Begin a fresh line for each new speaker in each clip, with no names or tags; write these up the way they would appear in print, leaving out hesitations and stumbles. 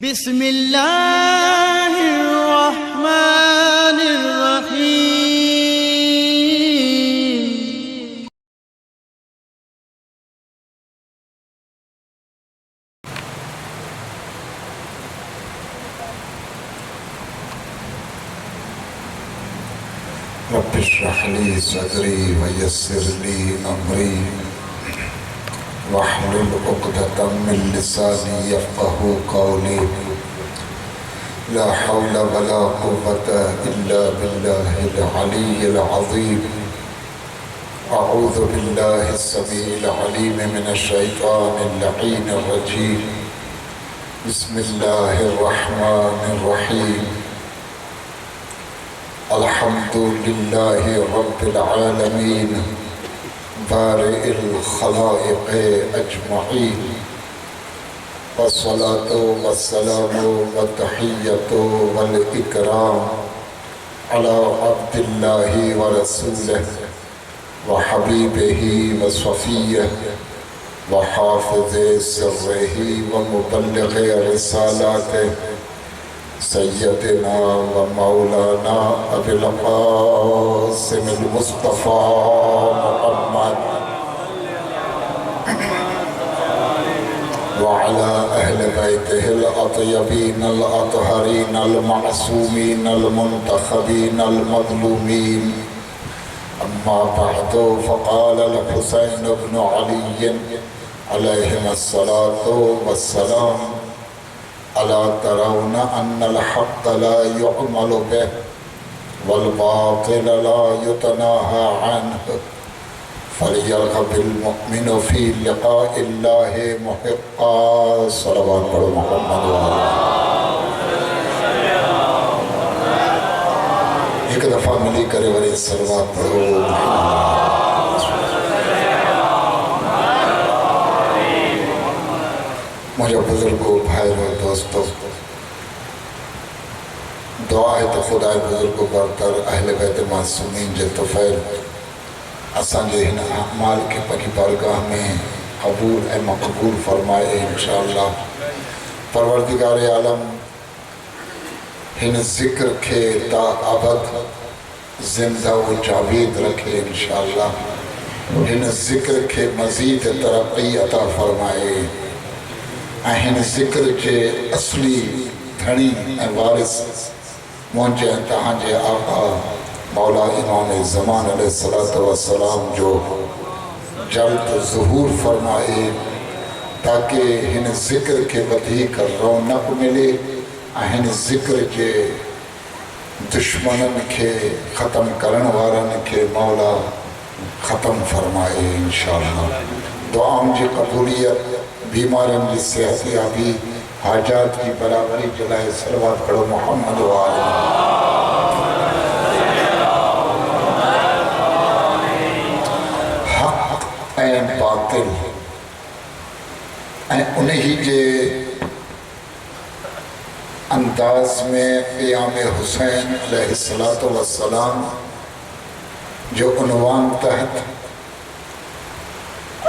بسم اللہ الرحمن الرحیم۔
رب اشرح لي صدري ويسر لي امري واحلل عقدة من لساني يفقهوا قولي لا حول ولا قوة إلا بالله العلي العظيم أعوذ بالله السميع العليم من الشيطان اللعين الرجيم بسم الله الرحمن الرحيم الحمد لله رب العالمين بارئ الخلائق أجمعين والصلاة والسلام والتحية والإكرام على عبد الله ورسوله وحبيبه وصفيه وحافظ سره ومبلغ رسالاته سيدنا ومولانا أبي القاسم المصطفى محمد وعلى أهل بيته الأطيبين الأطهرين المعصومين المنتخبين المظلومين أما بعد فقال الحسين بن علي عليهما الصلاة والسلام ألا ترون أن الحق لا يعمل به والباطل لا يتناهى عنه فليرغب المؤمن في لقاء الله محقا صلوات محمد ایک دفعہ ملی کرے وری صلوات پڑھو مجھے بزرگوں بھائیوں دوستوں دعا ہے تو خدا بزرگوں برتر اہل بیت معصومین جے طفیل اسان جے ہن اعمال کے پکی بارگاہ میں قبول اے مقبول فرمائے انشاءاللہ پروردگار عالم ہن ذکر کے تا ابد زندہ و جاوید رکھے انشاءاللہ ہن ذکر کے مزید ترقی عطا فرمائے ہن ذکر جے اصلی دھنی وارث مونجے تہاں جے آقا مولا امام زمان علیہ السلام جو جلد ظہور فرمائے تاکہ ہن ذکر کے بدھی کر رونق ملے ہن ذکر جے دشمنن کے ختم کرن وارن کے مولا ختم فرمائے انشاءاللہ دعاؤں جی قبولیت بیمارن کی صحتیابی حاجات کی برابری جلائے صلوات پڑھو محمد و آلہ حق اے باطل اے انہی جے انداز میں قیام حسین علیہ السلام جو عنوان تحت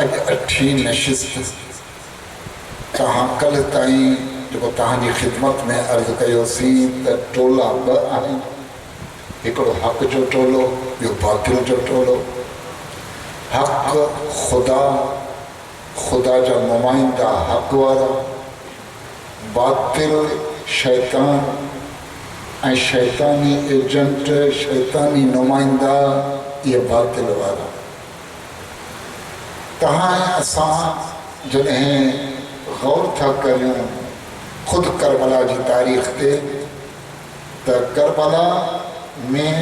اج اٹھی نشست تہاں کل تائیں جو تہاں جی خدمت میں عرض کیو سی تا ٹولا با آئیں ایکڑو حق جو ٹولو بیو باطل جو ٹولو حق خدا جا نمائندہ حق وارا باطل شیطان اے شیطانی ایجنٹ شیطانی نمائندہ یہ باطل وارا تہاں اساں جنہیں غور تھا کریں خود کربلا جی تاریخ تے تا کربلا میں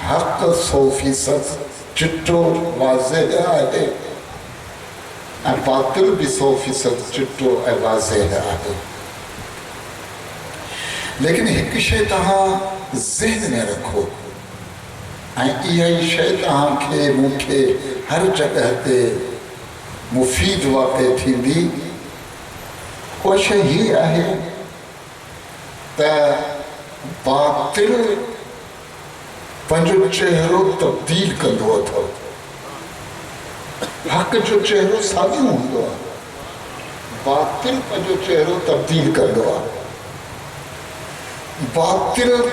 حق 100% چٹو واضح ہے باطل بھی 100% چٹو واضح ہے لیکن ایک شے تہاں ذہن میں رکھو یہ شے تہاں کے مکھے ہر جگہ تے مفید واقع تھی دی وہ شے ہی ہے تا باطل پنجو چہرو تبدیل کندو تھا حق جو چہرو سادی ہوندو باطل پنجو چہرو تبدیل کندو باطل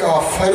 کافر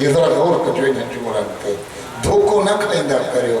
یہ ذرا غور کجو ان جملن تے. دھوکو نہ کھائندا کریو.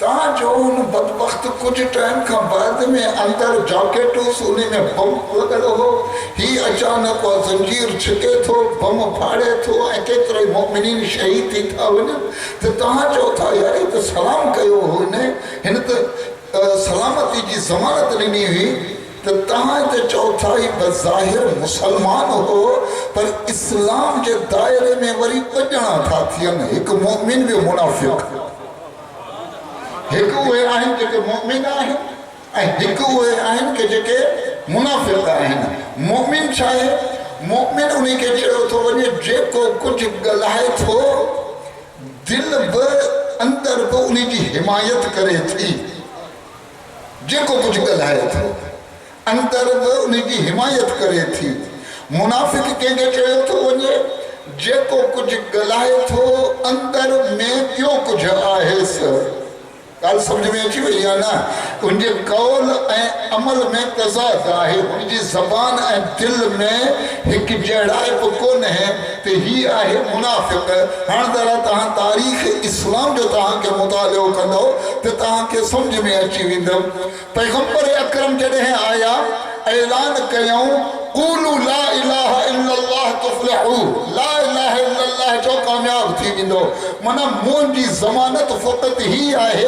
تاں جو ان بدبخت کچھ ٹائم کا بعد میں اندر جاکٹوس انہیں میں بم لگل ہو ہی اچانک وہ زنجیر چھکے تھو بم پھاڑے تھو ایکترے مؤمنین شہید تھی تھا تو تاں جو تھا یاری تو سلام کہو ہو انہیں سلامتی جی ضمانت لینی ہوئی تو تاں تے چوتھائی بظاہر مسلمان ہو پر اسلام کے دائرے میں وری پجنا تھا تھین ایک مومن بھی منافق ایک ہوئے آئین جے کہ مومن آئین ایک ہوئے آئین کہ جے کہ منافق آئین مومن چاہے مومن انہیں کے چڑھو تو ونی جے کو کچھ گلائے تھو دل اندر کو انہیں کی حمایت کرے تھی جے کو کچھ گلائے تھو اندر وہ انہیں کی حمایت کرے تھی منافق کہیں گے چاہے تو ونجے جے کو کچھ گلائے تھو اندر میں کیوں کچھ آئے سر کال سمجھ میں اچھی ہوئی یا نا انجھے قول عمل میں تضاد آئے انجھے زبان دل میں ایک جڑائے پکون ہے تو ہی آئے منافق ہاں درہ تاں تاریخ اسلام جو تاں کے مطالعہ کندو تو تاں کے سمجھ میں اچھی ہوئی دم پیغمبر اکرم جڑے ہیں آیا اعلان کیوں قولوا لا الہ الا اللہ تفلحو لا الہ الا اللہ جو کامیاب تھی گندو منا مون جی ضمانت فقط ہی آئے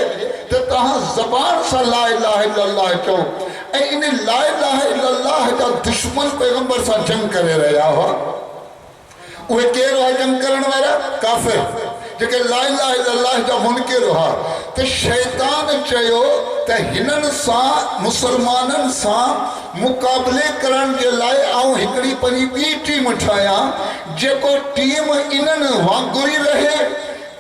تو تہاں زبان سا لا الہ الا اللہ چو انہیں لا الہ الا اللہ جا دشمن پیغمبر سا جنگ کرے رہا ہوا وہ کہہ رہا جنگ کرن والا کافر جو کہ لا الہ الا اللہ جا منکر رہا تو شیطان چاہیو تو ہنن سا مسلمانن سا مقابلے کرن کے لائے آؤں ہکڑی پنی بی ٹیم اٹھایا جے کو ٹیم انن وانگوری رہے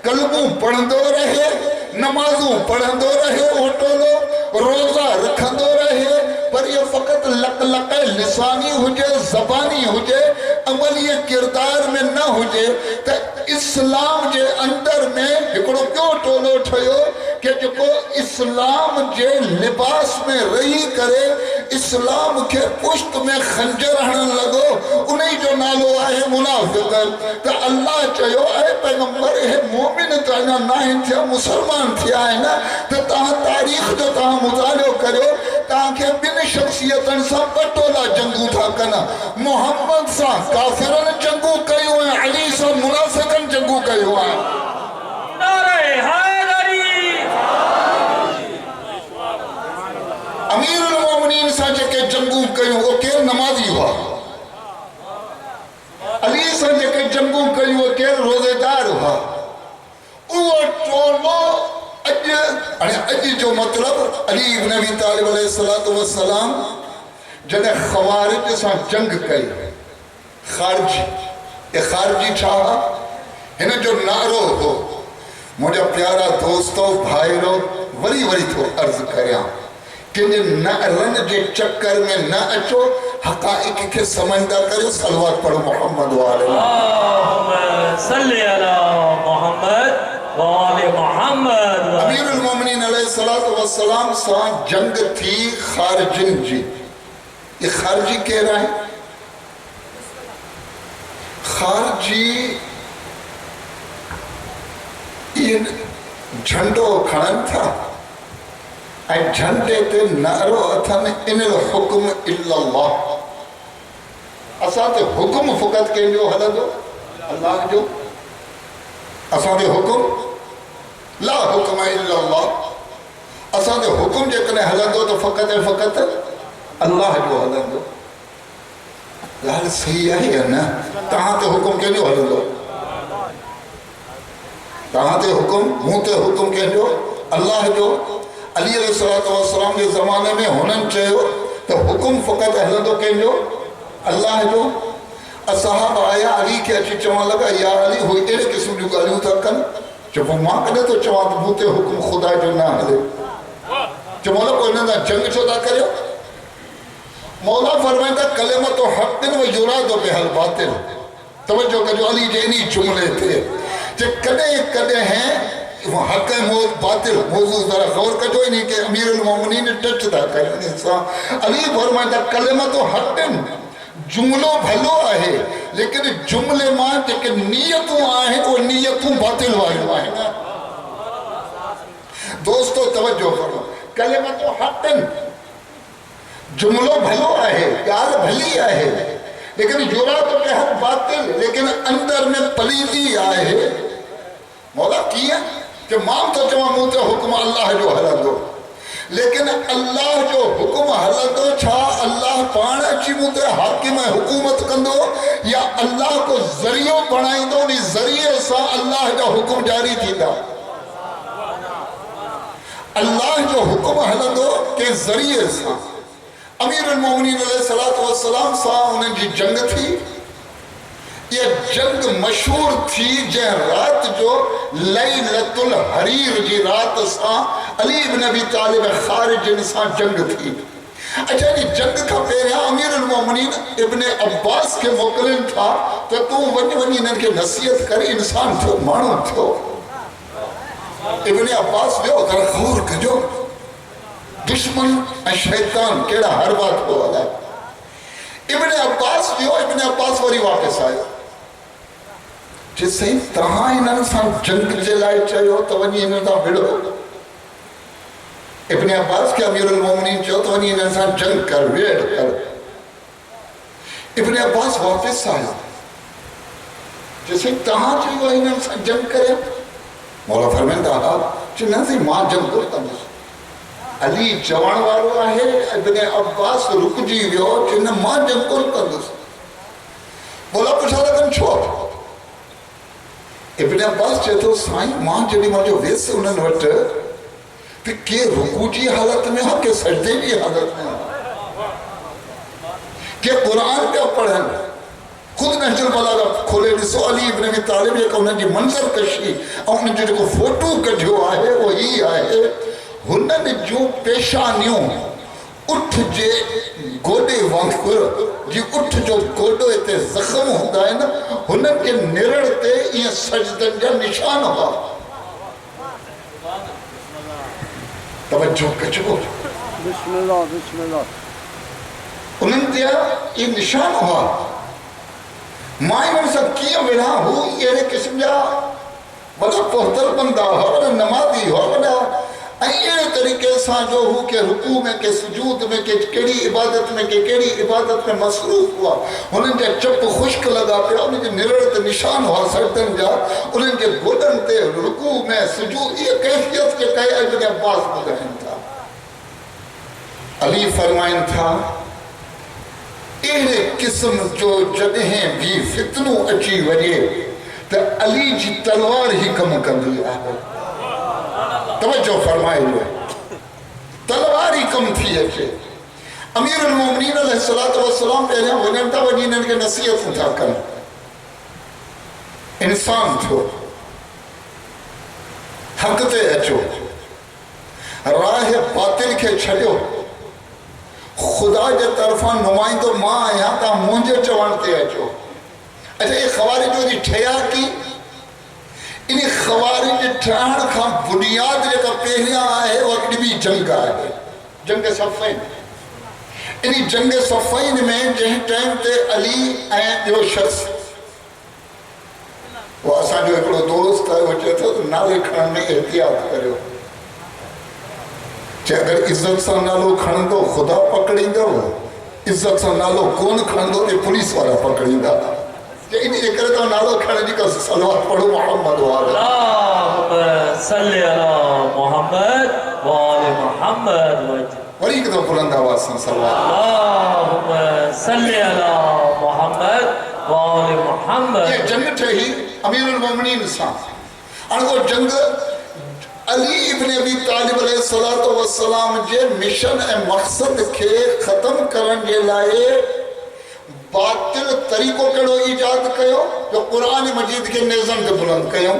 قلبوں پڑھندو رہے نمازوں پڑھندو رہے اوٹولو روزہ رکھندو رہے پر یہ فقط لق لسانی ہوجے زبانی ہوجے عملی کردار میں نہ ہوجے تو اسلام جے اندر میں ہکڑو کیوں ٹولو ٹھیو کہ جو کو اسلام جے لباس میں رہی کرے اسلام کے پشت میں خنجر ہنن لگو انہیں جو نالو آئے منافق تو اللہ چاہیو اے پیغمبر اے مومن تانا نائن تھیا مسلمان تھیا ہے نا تو تاہاں تاریخ جو تاہاں مطالعہ کرو تاہاں کے بن شخصیتن سا پٹولا جنگو تھا کنا محمد سا کافرن جنگو کئیو ہیں علی سا منافقن جنگو کئیو ہیں
نعرہ حیدری
امیر المومنین سا جے جنگو کئیو وہ کہ نمازی ہوا علی سا جے جنگو کئیو وہ کہ روزے دار ہوا وہ ٹولو اج جو مطلب علی ابن ابی طالب علیہ السلام جنہیں خوارج سا جنگ کئی خارجی یہ خارجی چھاہا انہیں جو نارو ہو مجھے پیارا دوستو بھائیرو وری تھو عرض کریاں کہ رن جے چکر میں نہ اچو حقائق کے سمجھدہ کرو صلوات پڑھو محمد والے
اللہم صلی علی محمد وآل محمد
امیر المومنین علیہ السلام سا جنگ تھی خارجن جی یہ خارجی کہہ رہا ہے خارجی یہ جھنڈو کھڑن تھا اے جھنڈے تے نعرو اتھن ان الحکم الا اللہ اساں تے حکم فقط کے جو حلدو اللہ جو اساں تے حکم لا حکم الا اللہ اساں تے حکم جے کنے حلدو تو فقط اللہ جو حلدو لال صحیح ہے نا تہاں تے حکم کے جو حلدو تہاں تے حکم منہ تے حکم کے جو اللہ جو علی علیہ السلام کے زمانے میں ہنن چاہیو تو حکم فقط حلدو کے جو اللہ جو اصحاب آیا علی کے اچھی چوان لگا یا علی ہوئی ایرے قسم جو گالیوں تک کن جب وہ ماں کنے تو چوان بوتے حکم خدا جو نہ حلے جو مولا کوئی نہ جنگ چودا کرے مولا فرمائے تھا کلمت و حق دن و یرادو بے حل باطل توجہ کہ جو علی جینی جملے تھے جو کدے ہیں وہ حق موت باطل موضوع ذرا غور کا جو نہیں کہ امیر المومنین ٹچ دا کرنے علی فرمائے تھا کلمت و حق دن جملوں بھلو آئے لیکن جملے ماں جے کہ نیتوں آئے وہ نیتوں باطل والے آئے دوستو توجہ کرو، کلمت حق جملو بھلو آہے، گال بھلی آہے، لیکن جورا تو کہت باطل، لیکن اندر میں پلیدی آئے. مولا کیا کہ مام تو چواں موتے حکم اللہ جو حلندو، لیکن اللہ جو حکم حلندو چھا اللہ پانا اچھی موتے حاکم حکومت کندو یا اللہ کو ذریعہ بنائیں دو، نہیں ذریعے سا اللہ جو حکم جاری تھی دا. اللہ جو حکم حلندو کہ ذریعے سا. امیر المومنین علیہ السلام سا انہیں جی جنگ تھی. یہ جنگ مشہور تھی جہاں رات جو لیلۃ الحریر جی رات سا علی بن ابی طالب خارج انسان جنگ تھی. اچھا جی جنگ کا پہریا امیر المومنین ابن عباس کے موکلن تھا تو ونی انہیں کے نصیحت کر انسان تھو مانو تھو. ابن عباس جو غور کجو دشمن شیطان کیڑا ہر بات کو والا ہے. ابن عباس وری واپس آئے جس سے تہاں انہوں سان جنگ جے لائے چاہیو تو ونی انہوں دا بڑھو. ابن عباس کے امیر المومنین چاہو تو ونی انہوں سان جنگ کر ویڑ کر. ابن عباس واپس آئے جس سے تہاں چاہیو انہوں سان جنگ کرے. مولا فرمائن دا چنہ سے ماں جنگ کرتا مجھے علی جوان والو آہے. ابن عباس رک جی ویو چنہ ماں جنگ کرتا مجھے. مولا پوچھا لگن چھوڑ. ابن عباس چاہتا سائیں ماں جڑی ماں جو ویس انہوں نے وٹ کہ کہ رکو جی حالت میں ہاں کہ سجدے جی حالت میں ہاں کہ قرآن پہ پڑھیں. خود نہج البلاغہ کھولے ڈسو علی ابن ابی طالب یہ کہ انہیں جی منظر کشی اور انہیں جو فوٹو کجھو آئے وہی آئے. انہیں جو پیشانیوں اٹھ جے گوڑے وانکر جی اٹھ جو گوڑو اتے زخم ہوتا ہے نا انہیں کے نرڑتے یہ سجدن جا نشان ہوا. توجہ کچھو
بسم اللہ بسم اللہ
انہیں دیا یہ نشان ہوا. مائن ان سب کیا بنا ہو یہ قسم جا بڑا پہتر بندہ ہو بڑا نمازی ہو بڑا یہ طریقے سا جو ہو کہ رکوع میں کہ سجود میں کہ کیڑی عبادت میں کہ کیڑی عبادت میں مصروف ہوا. انہیں جا چپ خشک لگا پیا انہیں جا نرڑت نشان ہوا سردن جا انہیں جا گودن تے رکوع میں سجود یہ کیفیت کے کہے ابن عباس مدہن تھا. علی فرمائن تھا ایڑے قسم جو جدہیں بھی فتنوں اچھی وجے تو علی جی تلوار ہی کم کر دیا ہے. توجہ فرمائے ہوئے تلوار ہی کم تھی اچھے. امیر المومنین علیہ السلام پہلے ونیمتا ونین کے نصیحت تھا کر انسان تھو حق تے اچھو راہ باطل کے چھڑیو خدا جے طرفاں نمائندو ماں آیا تا مونجے چوانتے اچھو. اچھا یہ خوارجوں دی ٹھیا کی انہیں خوارج ٹھان کھا بنیاد جے کا پہلیاں آئے وقت بھی جنگ آئے جنگ صفین. انہیں جنگ صفین میں جہاں ٹائم تے علی آئے جو شخص وہ آسان جو ایک دوست آئے وہ چاہتا تو نالے کھڑن میں احتیاط کرو کہ اگر عزت سا نالو کھڑن دو خدا پکڑیں دو عزت سا نالو کون کھڑن دو تے پولیس والا پکڑیں دا. کہ انہیں ایک کرتا نالو کھڑن جی کا صلوات پڑھو محمد وآلہ
اللہم صلی علی محمد وآل محمد
وری کدو بلند آواز سن صلوات
اللہم صلی علی محمد وآل محمد.
یہ جنگ تھے ہی امیر المومنین سان انگو جنگ علی ابن ابی طالب علیہ السلام جے مشن اے مقصد کے ختم کرن جے لائے باطل طریقوں کڑو ایجاد کیو جو قرآن مجید کے نظم کے بلند کیو.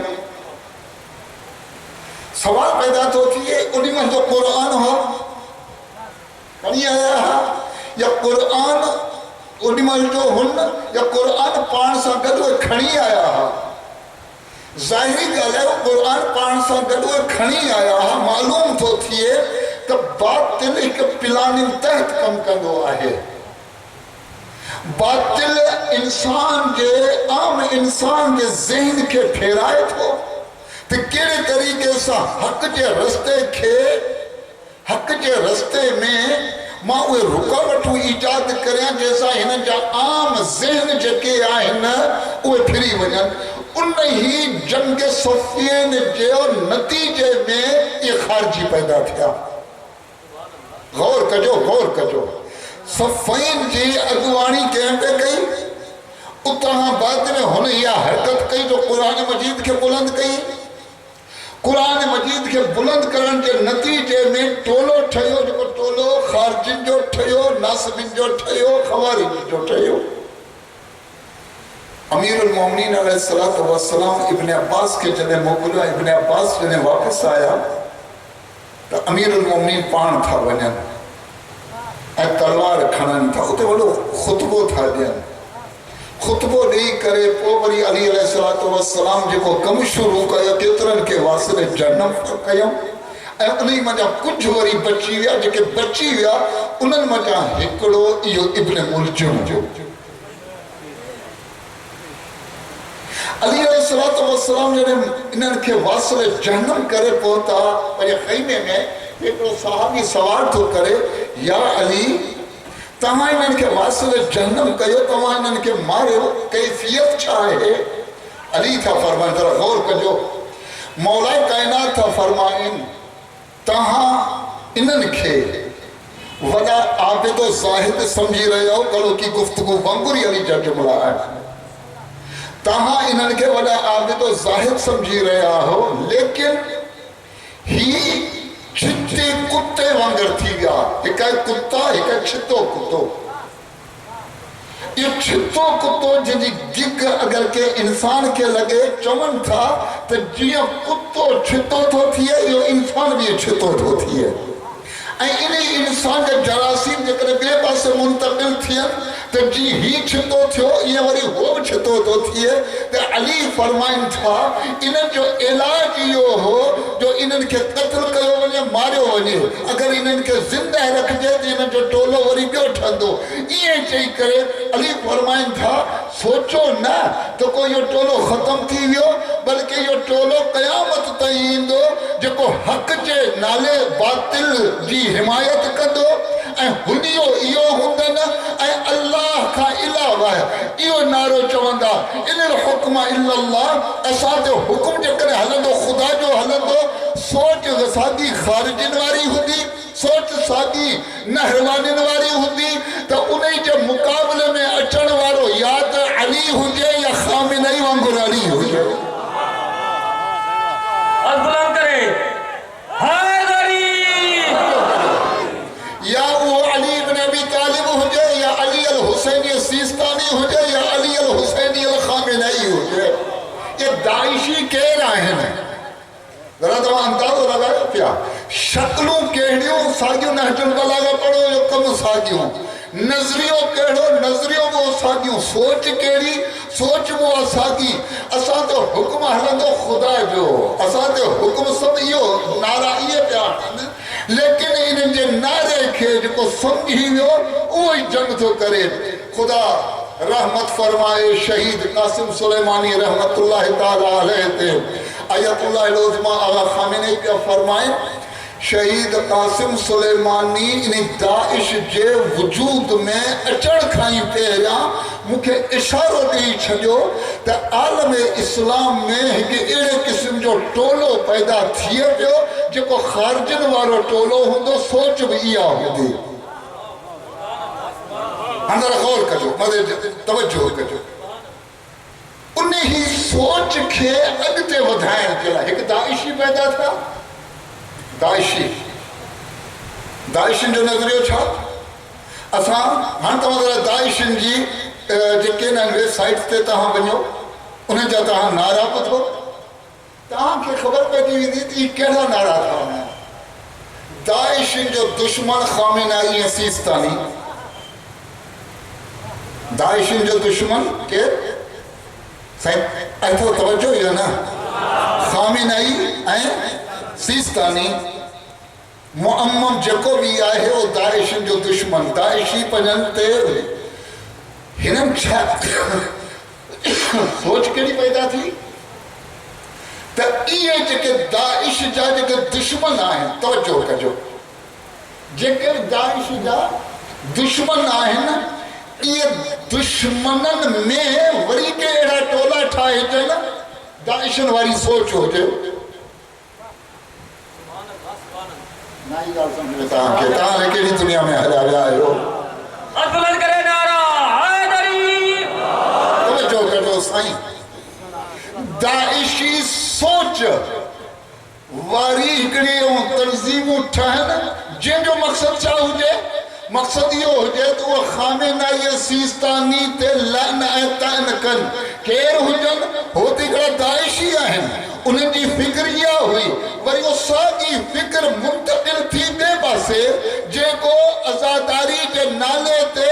سوال پیدا تو تھی انہی میں جو قرآن ہو پڑھی آیا ہے یا قرآن انہی میں جو ہن یا قرآن پان سا گدو کھڑی آیا ہے. ظاہری گل ہے وہ قرآن پان سا گدو کھڑی آیا ہے. معلوم تو تھیے کہ باطل ایک پلان تحت کم کندو آئے. باطل انسان کے عام انسان کے ذہن کے پھیرائے تھو تو کیڑے طریقے سے حق کے رستے میں ماں وہ رکاوٹوں ایجاد کریں جیسا ہن جا عام ذہن جکے آہن وہ پھری ونن ان ہی جنگ صفین جو نتیجے میں یہ خارجی پیدا تھیا. غور کجو صفین جی اگوانی کہیں پہ گئی اتہاں بعد میں ہونے یا حرکت کئی جو قرآن مجید کے بلند کئی. قرآن مجید کے بلند کرن کے نتیجے میں ٹولو ٹھیو جو ٹولو خارجن جو ٹھیو ناصبین جو ٹھیو خوارج جو ٹھیو. امیر المومنین علیہ السلام ابن عباس کے جنے موکلا ابن عباس جنے واپس آیا تو امیر المومنین پان تھا ونن اے تلوار کھنن تھا اتے بڑو خطبو تھا دین خطبو نہیں کرے پوری علی علیہ السلام جے کو کم شروع کیا کترن کے واسطے جنم کیا اے انہی مجھا کچھ وری بچی ویا جے کہ بچی ویا انہن مجھا ہکڑو ایو ابن ملجم جو علی علیہ السلام جنہیں انہن کے واسطے جنم کرے پوتا پر خیمے میں ایک صحابی سوال تو کرے یا علی تمہاں انہن کے واسطے جہنم کہو تمہاں انہن کے مارے ہو کیفیت چاہے. علی تھا فرمائن ذرا غور کجو مولا کائنات تھا فرمائن تہاں انہن کے ودا عابد و زاہد سمجھی رہے ہو کلو کی گفتگو بنگوری علی جا جملہ ہے تہاں انہن کے ودا عابد و زاہد سمجھی رہے ہو لیکن ہی چھتے کتے وانگر تھی گیا ایک کتا ایک چھتو کتو. یہ چھتو کتو جنہی گگ اگر کے انسان کے لگے چمن تھا تو جیاں کتو چھتو تو تھی ہے یہ انسان بھی چھتو تو تھی ہے. انہی انسان کے جراثیم جکر بے پاس منتقل تھی ہے تو جی ہی چھتو تھو یہ وری وہ چھتو تو تھی ہے. تو علی فرمائن تھا انہن جو علاج یہ ہو جو انہن کے قتل کرو ونجے مارو ونجے اگر انہن کے زندہ رکھ جائے تو انہن جو ٹولو وری بیو ٹھندو یہ چاہی کرے. علی فرمائن تھا سوچو نہ تو کوئی یہ ٹولو ختم تھی ویو بلکہ یہ ٹولو قیامت تائین دو جو کو حق جے نالے باطل جی حمایت کدو اے ہنیو ایو ہندن اے اللہ کا علاوہ ہے ایو نارو چوندہ ان الحکم الا اللہ ایسا دے حکم جے کرے حلندو خدا جو حلندو سوچ ساگی خارجن واری ہوندی سوچ ساگی نہروانن واری ہوندی تو انہیں جے مقابلے میں اچھن وارو یاد علی ہوجے یا خامنئی وانگر علی ہوجے.
اور بلند کرے حیدری
یا وہ علی بن ابی طالب ہو جائے یا علی الحسینی سیستانی ہو جائے یا علی الحسینی الخامنئی ہو جائے. یہ داعشی کہہ رہے ہیں ذرا تو اندازہ لگا پیا شکلوں کہڑیوں ساگیوں نہج البلاغہ پڑھو جو کم ساگیوں نظریوں کہڑو نظریوں وہ ساگیوں سوچ کہڑی سوچ وہ ساگی اساں تو حکم حلندو خدا جو اساں تو حکم سب یہ نعرہ یہ پیار لیکن انہیں جو نعرے کے جو کو سمجھی ہو وہی جنگ تو کرے. خدا رحمت فرمائے شہید قاسم سلیمانی رحمت اللہ تعالیٰ علیہ تے آیت اللہ العظمہ آغا خامنئی کیا فرمائے شہید قاسم سلیمانی انہیں داعش جے وجود میں اچڑ کھائیں پیرا مکھے اشارو دی چھجو تا عالم اسلام میں ایک ایڑے قسم جو ٹولو پیدا تھیے جو جو کو خارجن وارو ٹولو ہوندو سوچ بھی آ ہوندی. اندر غور کجو مدد توجہ کجو انہیں ہی سوچ کے اگتے ودھائیں کلا ایک داعشی پیدا تھا. داعشن جو نظریو چھا اساں ہاں تمہارا داعشن جی جکے نا ویب سائٹ تے تہاں بنیو انہیں جا تہاں نعرہ پتھو تہاں کی خبر پیدی ہوئی تھی کیڑا نعرہ تھا. داعشن جو دشمن خامنئی سیستانی داعشن جو دشمن کے ایتھو توجہ ہے نا خامنئی سیستانی معمم جکو بھی آئے وہ داعشن جو دشمن داعشی پنجنتے ہنم چھا سوچ کے لیے پیدا تھی تو یہ جکے داعش جا جکے دشمن آئیں توجہ کجو جکے داعش جا دشمن آئیں یہ دشمنن میں وری کے ایڑا ٹولا ٹھائے جائے داعشن واری سوچ ہو جائے نائی گال سمجھے تاں لے کے دنیا میں ہلا رہا ہے
ہاتھ بلند کرے نعرہ حیدری
توجہ کجو سائیں داعشی سوچ واری ہکڑی تنظیموں ٹھہن جن جو مقصد چاہو جے مقصد یہ ہو جائے تو وہ خامنہ یہ سیستانی تے لعن ایتان کن کیر ہو جن ہوتی گڑا داعشی آہن انہیں جی فکر یہ ہوئی وری وہ ساگی فکر منتقل تھی دے باسے جے کو ازاداری جے نالے تے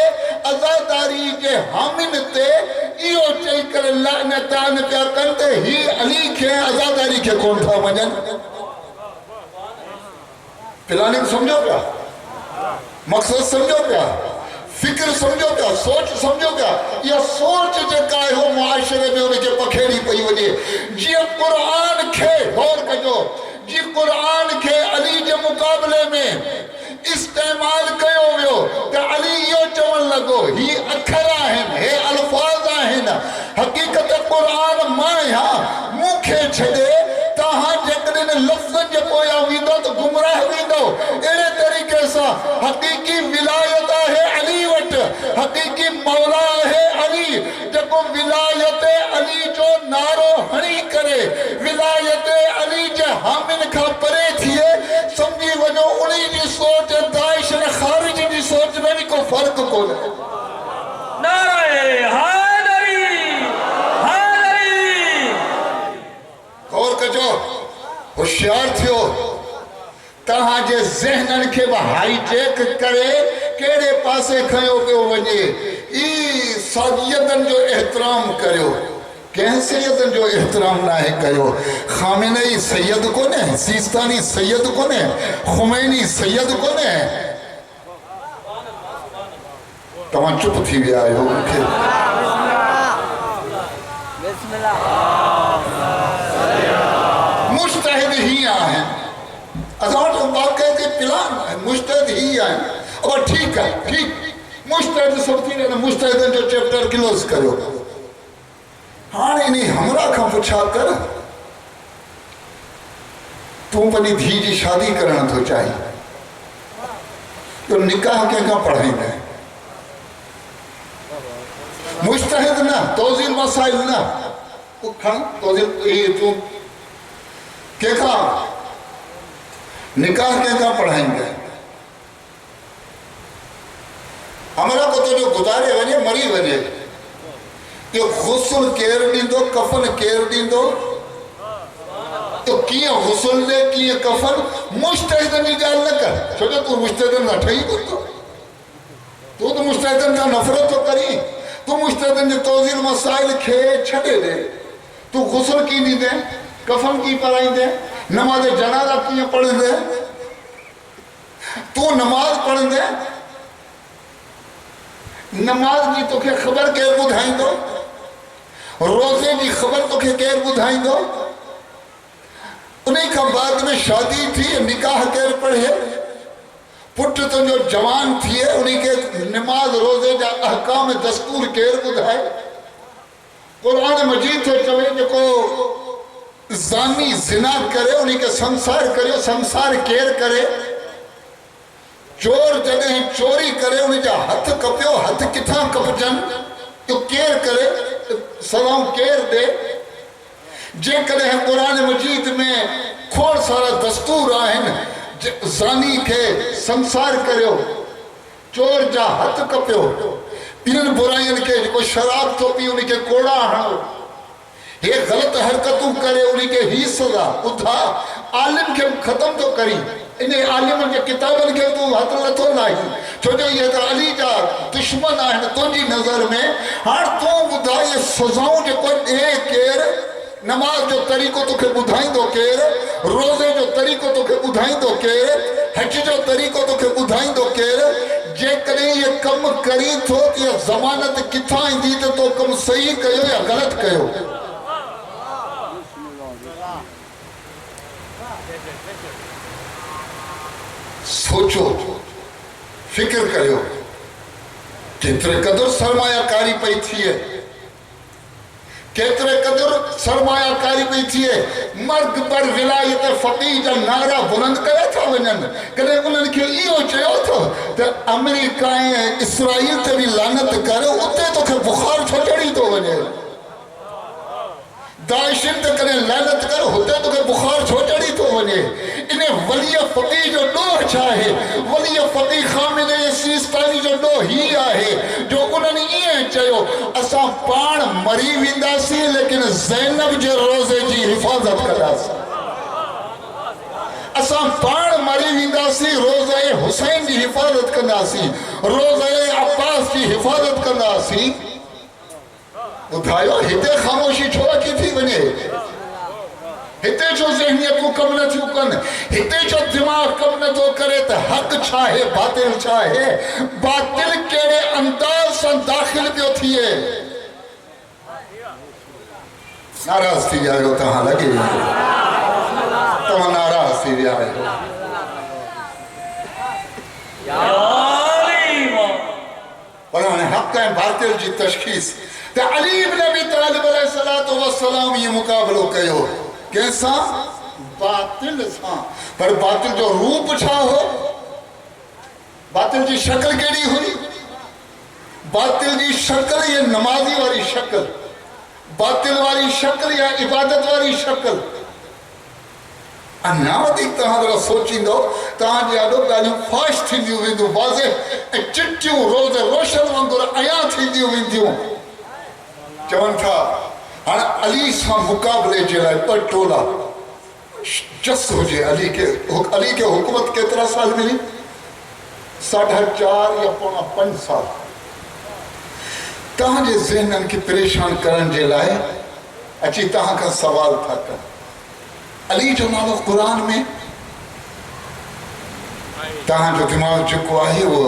ازاداری جے حامن تے ایو چاہی کر لعن ایتان پیا کنتے ہی علی کے ازاداری کے کون تھا مجن پلاننگ سمجھو گا مقصد سمجھو گیا فکر سمجھو گیا سوچ سمجھو گیا یا سوچ جکا ہے ہو معاشرے میں انہیں کے پکھیڑی پئی وجے جی قرآن کھے غور کجو جی قرآن کھے علی کے مقابلے میں استعمال کیو ویو کہ علی یو چون لگو ہی اکھر آہن ہے الفاظ آہن حقیقت قرآن مائیں ہاں مکھے چھڑے تاہاں جکڑن لفظ جے پویا ویدو تو گمراہ ویدو ایرے طریقے سا حقیقی ولایت ہے علی وٹ حقیقی مولا ہے علی جکو ولایت علی جو نارو ہنی کرے ولایت علی جے حامن کھا پرے تھیے سمجھی وجو انہی جی سوچ داعش نے خارج جی سوچ میں بھی کوئی فرق کو لے
نعرہ حیدری حیدری
غور کجو ہوشیار تھیو تہاں جے ذہنن کے وہ ہائی جیک کرے کیڑے پاسے کھیو پہ وجے ای سیدن جو احترام کریو کہیں سیدن جو احترام نہ ہے کریو خامنئی سید کو نے سیستانی سید کو نے خمینی سید کو نے تمہاں چپ تھی بھی آئے ہو
بسم اللہ
مجتہد ہی آئیں ازاں تو واقعہ کے پلان ہے مجتہد ہی آئیں اور ٹھیک ہے ٹھیک مجتہد سبتی نے مجتہدن جو چیپٹر کلوز کرو ہاں انہیں ہمراہ کھا پچھا کر تم پنی دھی جی شادی کرنا تو چاہیے تو نکاح کے کہاں پڑھائیں گے مجتہد نہ توزیل مسائل نہ وہ کھانا توزیل یہ تو کیا کہا نکاح کے کہاں پڑھائیں گے ہمارا کو تو جو گزارے وجے مری وجے کہ غسل کیر دیں دو کفن کیر دیں دو تو کیا غسل دے کیا کفن مجتہدن جی جال نہ کر چھوٹا تو مجتہدن نہ ٹھائی کو تو مجتہدن کا نفرت تو کری تو مجتہدن جی توزیل مسائل کھے چھڑے دے تو غسل کی نہیں دے کفن کی پڑھائیں دے نماز جنازہ کی پڑھ دے تو نماز پڑھ دے نماز جی تو کہ خبر کیر بدھائیں دو روزے جی خبر تو کہ کیر بدھائیں دو انہیں کا بعد میں شادی تھی نکاح کیر پڑھے پٹ تو جو جوان تھی ہے انہیں کے نماز روزے جا احکام دستور کیر بدھائے قرآن مجید تو چوے جو کو زانی زنا کرے انہیں کے سنسار کرے سنسار کیر کرے چور جگہ چوری کرے انہیں جا ہتھ کپیو ہتھ کتھاں کپ جن تو کیر کرے سلام کیر دے جے کرے قرآن مجید میں کھوڑ سارا دستور آئین زانی کے سنسار کریو چور جا ہتھ کپیو پین برائین کے کوئی شراب تو پی انہیں کے کوڑا ہنو یہ غلط حرکتوں کرے انہیں کے ہی سزا ادھا عالم کے ختم تو کری انہیں عالم کے کتابن کے تو حد لتو لائی چھو جو یہ تو علی جا دشمن آئین تو جی نظر میں ہر تو بدھا یہ سزاؤں جو کوئی ایک کیر نماز جو طریقوں تو کہ بدھائیں دو کیر روزے جو طریقوں تو کہ بدھائیں دو کیر حج جو طریقوں تو کہ بدھائیں دو کیر جے کریں یہ کم کری تو یہ ضمانت کتھائیں دی تو کم صحیح کہو یا غلط کہو سوچو فکر کریو کتنے قدر سرمایہ کاری پئی تھی ہے کتنے قدر سرمایہ کاری پئی تھی ہے مرد پر ولایت فقیہ جا نعرہ بلند کرے تھا ونن کدے انہن کیوں ایو چیو تھا کہ امریکائیں اسرائیل تے بھی لعنت کرے اتے تو کہ بخار چھوڑی تو ونے داعشن تے کنے لعنت کر ہوتے تو کہ بخار چھوڑی تو ونے انہیں ولی فقیہ جو ڈوہ چاہے ولی فقیہ خامنہ سیستانی جو ڈوہ ہی آئے جو انہوں نے یہ چاہو اساں پان مری ویندہ سی لیکن زینب جو روزے جی حفاظت کرا سی اساں پان مری ویندہ سی روزہ حسین جی حفاظت کرنا سی روزہ عباس جی حفاظت کرنا سی ادھائیو ہتے خاموشی چھوڑا کی تھی بنے ہتے جو ذہنیت کو کم نہ تھیو کن ہتے جو دماغ کم نہ تو کرے تو حق چاہے باطل چاہے باطل کیڑے انداز سن داخل پیو تھیے ناراض تھی جائے ہو تہاں لگے تہاں ناراض تھی جائے ہو پر انہیں حق ہے باطل جی تشخیص تو علی ابن ابی طالب علیہ السلام یہ مقابلو کہو کیسا باطل سا پر باطل جو روپ چھا ہو باطل جی شکل کیڑی ہوئی باطل جی شکل یہ نمازی والی شکل باطل والی شکل یا عبادت والی شکل اناوت ایک طرح ذرا سوچیں دو تاں جی آدھو گالیوں فاش تھی دیو بھی دو واضح چٹیوں روز روشن وانگور آیاں تھی دیو بھی دیو چون تھا علی سا مقابلے جلائے پر ٹولا جس ہو جے علی کے حکومت کتنا سال ملی 4.5 یا 5 سال تاں جے ذہنن کی پریشان کرن جلائے اچھی تاں کا سوال تھا کر علی جو نالو قرآن میں تاں جو دماغ چکو آئی وہ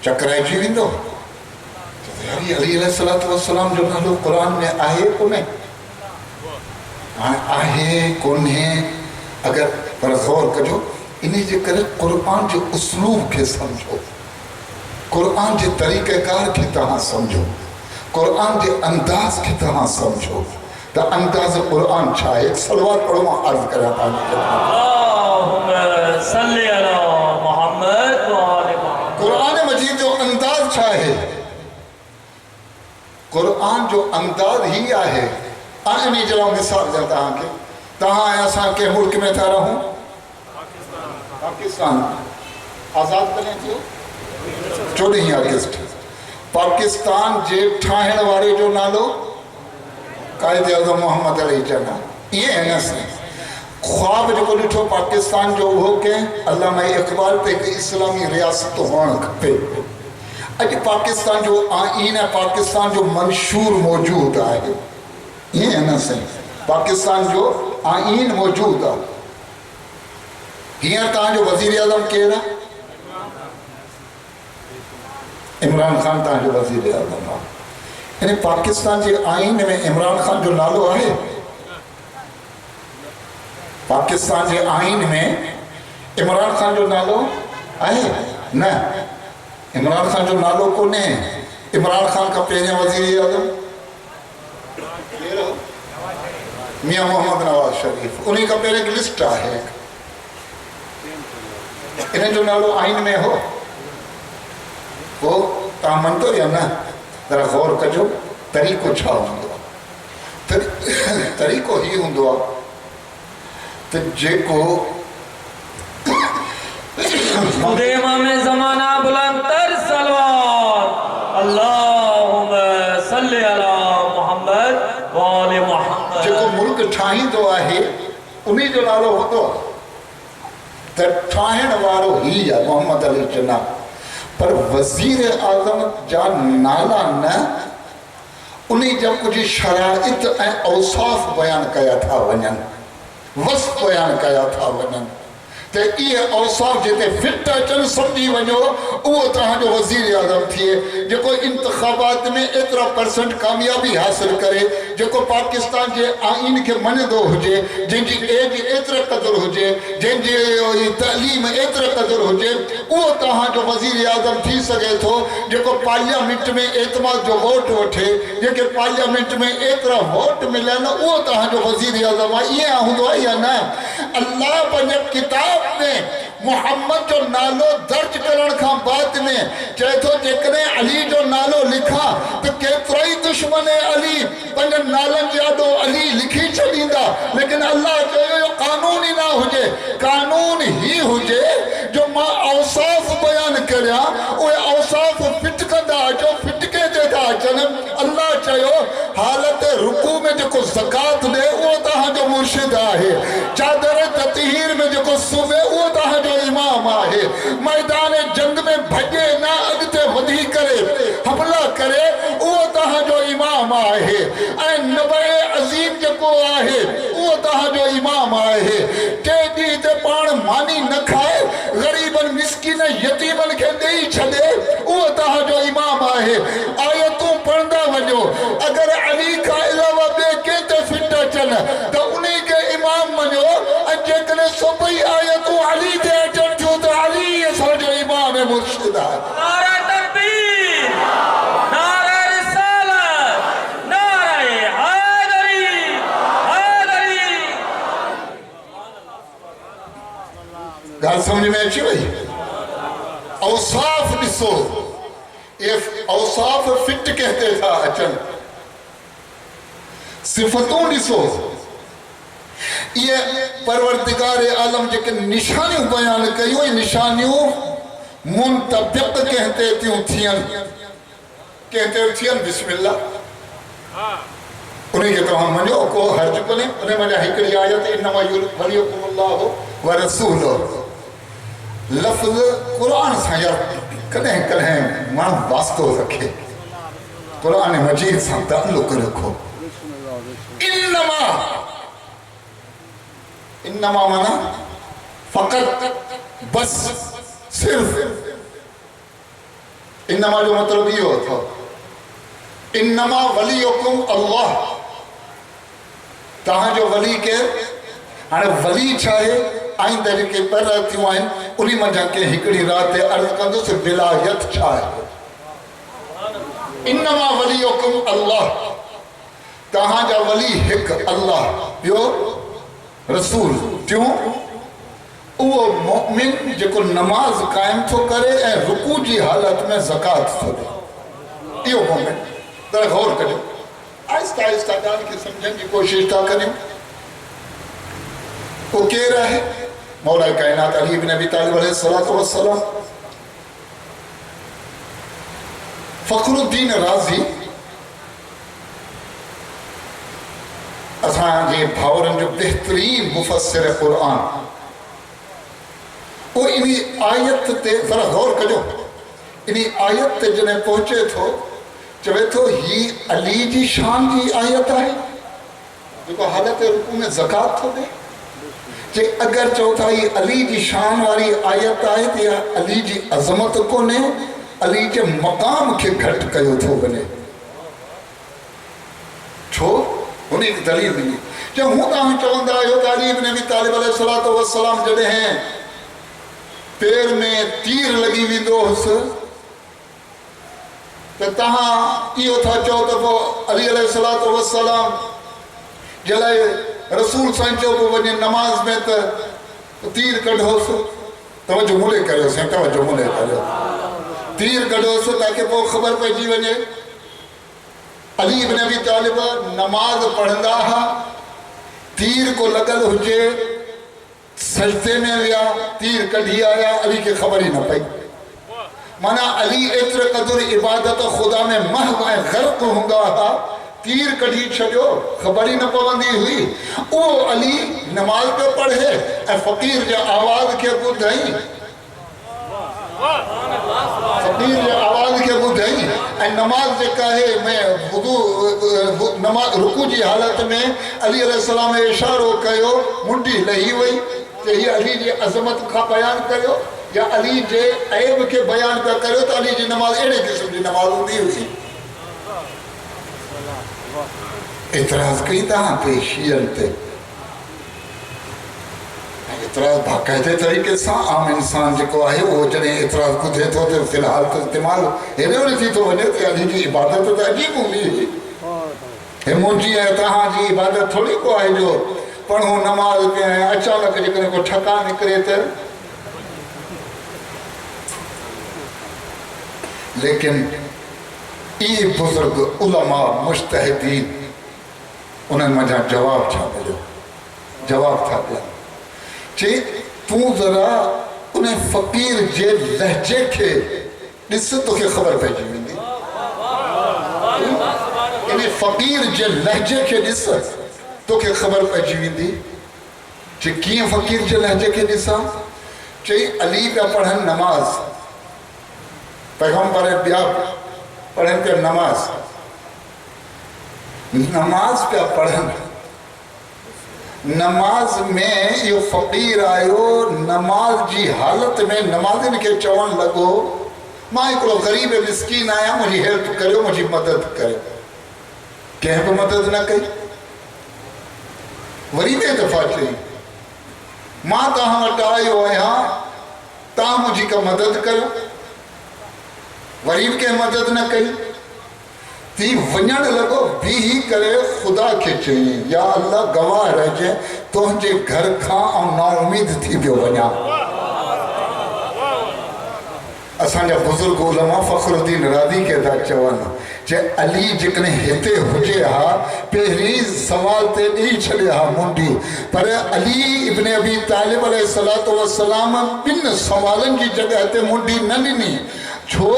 چکرائے جی ویندو علی علیہ السلام جو نالو قرآن میں آئے کونے آئے کونے اگر پر غور کجو انہیں جے کرے قرآن جو اسلوب کے سمجھو قرآن جے طریقہ کار کی طرح سمجھو قرآن جے انداز کی طرح سمجھو تا انداز قرآن چھائے ایک صلوات پڑھو میں عرض کرا تھا
اللہم صلی علی محمد و آل محمد
قرآن مجید جو انداز چھائے قرآن جو انداز ہی آئے آئے نہیں جلاؤں مثال جاتا ہاں کے تہاں آیا ساں کے ملک میں تھا رہوں پاکستان آزاد کریں تھے 14 اگست پاکستان جے ٹھاہن وارے جو نالو قائد اعظم محمد علیہ جانا یہ ہے نا سے خواب جو کو ڈٹھو پاکستان جو ہو کے علامہ اقبال پہ کہ اسلامی ریاست ہونا کھپے اج پاکستان جو آئین ہے پاکستان جو منشور موجود ہے یہ ہے نا سے پاکستان جو آئین موجود ہے یہ تاں جو وزیر اعظم کہہ رہا عمران خان تاں جو وزیر اعظم ہے یعنی پاکستان جی آئین میں عمران خان جو نالو ہے پاکستان جی آئین میں عمران خان جو نالو ہے نہ عمران خان جو نالو کو نہیں عمران خان کا پہلے وزیر اعظم میاں محمد نواز شریف انہی کا پہلے ایک لسٹ ہے انہیں جو نالو آئین میں ہو وہ تامن تو یا نہ ذرا غور کجو طریقو چھا ہوندو طریقو ہی ہوندو تو جے کو
خود امام زمانہ بلند تر صلوات اللہم صلی علی محمد و آل محمد
جے کو ملک ٹھائیں دو آئے انہی جو نالو ہو دو تو ٹھائیں وارو ہی ہے محمد علی جناب پر وزیر اعظم جان نالا نہ انہیں جب کچھ شرائط اوصاف بیان کیا تھا ونن وصف بیان کیا تھا ونن تے یہ اوصاف جتے فٹ اچن سمجھی ونجو وہ تہاں جو وزیر اعظم تھیے جو کو انتخابات میں اتنا % کامیابی حاصل کرے جو کو پاکستان جے آئین کے مندو ہوجے جن جی ایج اتنا قدر ہوجے جن جی تعلیم اتنا قدر ہوجے وہ تہاں جو وزیر اعظم تھی سکے تھو جو کو پارلیامنٹ میں اعتماد جو ووٹ وٹھے جو کہ پارلیامنٹ میں اتنا ووٹ ملے نا وہ تہاں جو وزیر اعظم ہے یہ ہوں ہے یا نا اللہ پنجب کتاب میں محمد جو نالو درج کرن کھا بعد میں چاہے تو جکنے علی جو نالو لکھا تو کترائی دشمن علی پنجن نالن جادو علی لکھی چلیندا لیکن اللہ چاہے جو قانون ہی نہ ہوجے قانون ہی ہوجے جو ماں اوصاف بیان کریا وہ اوصاف فٹ کندہ جو فٹ کے دے دا جنم اللہ چاہے حالت رکوع میں جو کو زکاة دے وہ تہاں جو مرشد آئے چادر تطہیر میں جو کو صبح وہ تہاں جو امام آئے میدان جنگ میں بھجے نہ اگتے ودھی کرے حملہ کرے وہ تہاں جو امام آئے اے نبع عظیم جو کو آئے وہ تہاں جو امام آئے کہ دیتے پان مانی نہ کھائے غریباً مسکین یتیماً کے نہیں چھڑے وہ تہاں جو امام آئے آیتوں پڑھنا ونجو اگر علی کا علاوہ بے کہتے فٹا چل تو انہی کے امام ونجو اجھے کنے صبحی آیتوں علی دے چل جو تو علی سر جو امام مرشد ہے
نعرہ تکبیر نعرہ رسالت نعرہ حیدری حیدری
گھر سمجھ میں اچھی بھئی اوصاف نسو یہ اوصاف فٹ کہتے تھا اچن صفتوں نسو یہ پروردگار عالم جے کہ نشانیوں بیان کئیو یہ نشانیوں منطبق کہتے تھین بسم اللہ انہیں کہ تو ہم منجو کو حرج کنے انہیں منجا ہکڑی آیت انما ولیکم اللہ ورسولہ لفظ قرآن سا یار کدہیں کدہیں مان واسطو رکھے قرآن مجید سا تعلق رکھو انما منا فقط بس صرف انما جو مطلب یہ ہوتا انما ولیکم اللہ تاہاں جو ولی کے ولی چاہے آئین دے کے پر رہتیوں آئین انہی منجا کے ہکڑی رات عرض کندو سے ولایت چاہے انما ولیکم اللہ تاہاں جا ولی ہک اللہ بیو رسول کیوں وہ مومن جو کو نماز قائم تو کرے اے رکوع جی حالت میں زکاة تو دے یہ مومن ذرا غور کریں آہستہ آہستہ جان کے سمجھیں کی کوشش تا کریں وہ کہہ رہا ہے مولا کائنات علی بن ابی طالب علیہ السلام فخر الدین رازی اساں جے بھاورن جو بہترین مفسر قرآن وہ انہی آیت تے ذرا غور کرو انہی آیت تے جنہیں پہنچے تھو چوے تو ہی علی جی شان جی آیت آئے جو کو حالت رکوع میں زکاة تھو دے کہ اگر چوتھا ہی علی جی شان والی آیت آئے تو یا علی جی عظمت کو نے علی جی مقام کے گھٹ کیو تھو بنے چھو انہیں ایک دلیل ملی جب ہوں تاہم چوندہ آئے ہوتا علی ابن ابی طالب علیہ السلام جڑے ہیں پیر میں تیر لگی ہوئی دوست تو تاہاں یہ تھا چوتھا وہ علی علیہ السلام جلائے رسول سانچو کو وجہ نماز میں تیر کڑھو سو توجہ ملے کرے سیں توجہ ملے کرے تیر کڑھو سو تاکہ وہ خبر پہ جی وجہ علی ابن ابی طالب نماز پڑھندا ہا تیر کو لگل ہوجے سجدے میں لیا تیر کڑھی آیا علی کی خبر ہی نہ پئی مانا علی اتر قدر عبادت خدا میں محو غرق ہونگا تھا تیر کڑھی چھڑیو خبر ہی نہ پوندی ہوئی او علی نماز پہ پڑھے اے فقیر جا آواز کے بدھائی فقیر جا آواز کے بدھائی اے نماز جے کہے میں رکوع جی حالت میں علی علیہ السلام اشارو کہو منڈی لہی ہوئی تے ہی علی جی عظمت کا بیان کریو یا علی جے عیب کے بیان کا کریو تو علی جی نماز ایڑے قسم کی نماز ہوندی ہوئی اعتراض کئی تاں پہ شیعن تے اعتراض باقاعدے طریقے سے عام انسان جکو ہے وہ جنہیں اعتراض کو دے تو فی الحال تو استعمال ہینے ہونے تھی تو وجہ تے علی جی عبادت تو عجیب ہوئی ہے منجی ہے تہاں جی عبادت تھوڑی کو ہے جو پڑھوں نماز پہ ہیں اچانک جکنے کو ٹھکا نکرے تے لیکن ای بزرگ علماء مجتہدین انہیں مجھا جواب چھا ملو جواب تھا دیا چی تو ذرا انہیں فقیر جے لہجے کے جس سے تو کہ خبر پیجی ہوئی دی انہیں فقیر جے لہجے کے جس سے تو کہ خبر پیجی ہوئی دی چی کیے فقیر جے لہجے کے جس سے چی علی پہ پڑھن نماز پیغمبر بیا پڑھن پہ نماز پہ پڑھن نماز میں یہ فقیر آئیو نماز جی حالت میں نمازن کے چون لگو ماں ایک غریب مسکین آیا مجھے ہیلپ کرو مجھے مدد کرو کہیں پہ مدد نہ کری وری میں دفعہ چاہیے ماں تاہاں اٹھائیو یہاں تاہاں مجھے کا مدد کرو غریب کے مدد نہ کری تی ونیان لگو بھی ہی کرے خدا کے چاہیے یا اللہ گواہ رہ جائے تو ہنجے گھر کھاں اور نا امید تھی بھی ونیا اساں جا بزرگ علماء فخر الدین رادی کے دا چوانا چے علی جکنے ہتے ہوجے ہاں پہلی سوال تے نہیں چھلے ہاں منڈی پر علی ابن ابی طالب علیہ السلام بن سوالن کی جگہ ہتے منڈی نہ نہیں چھو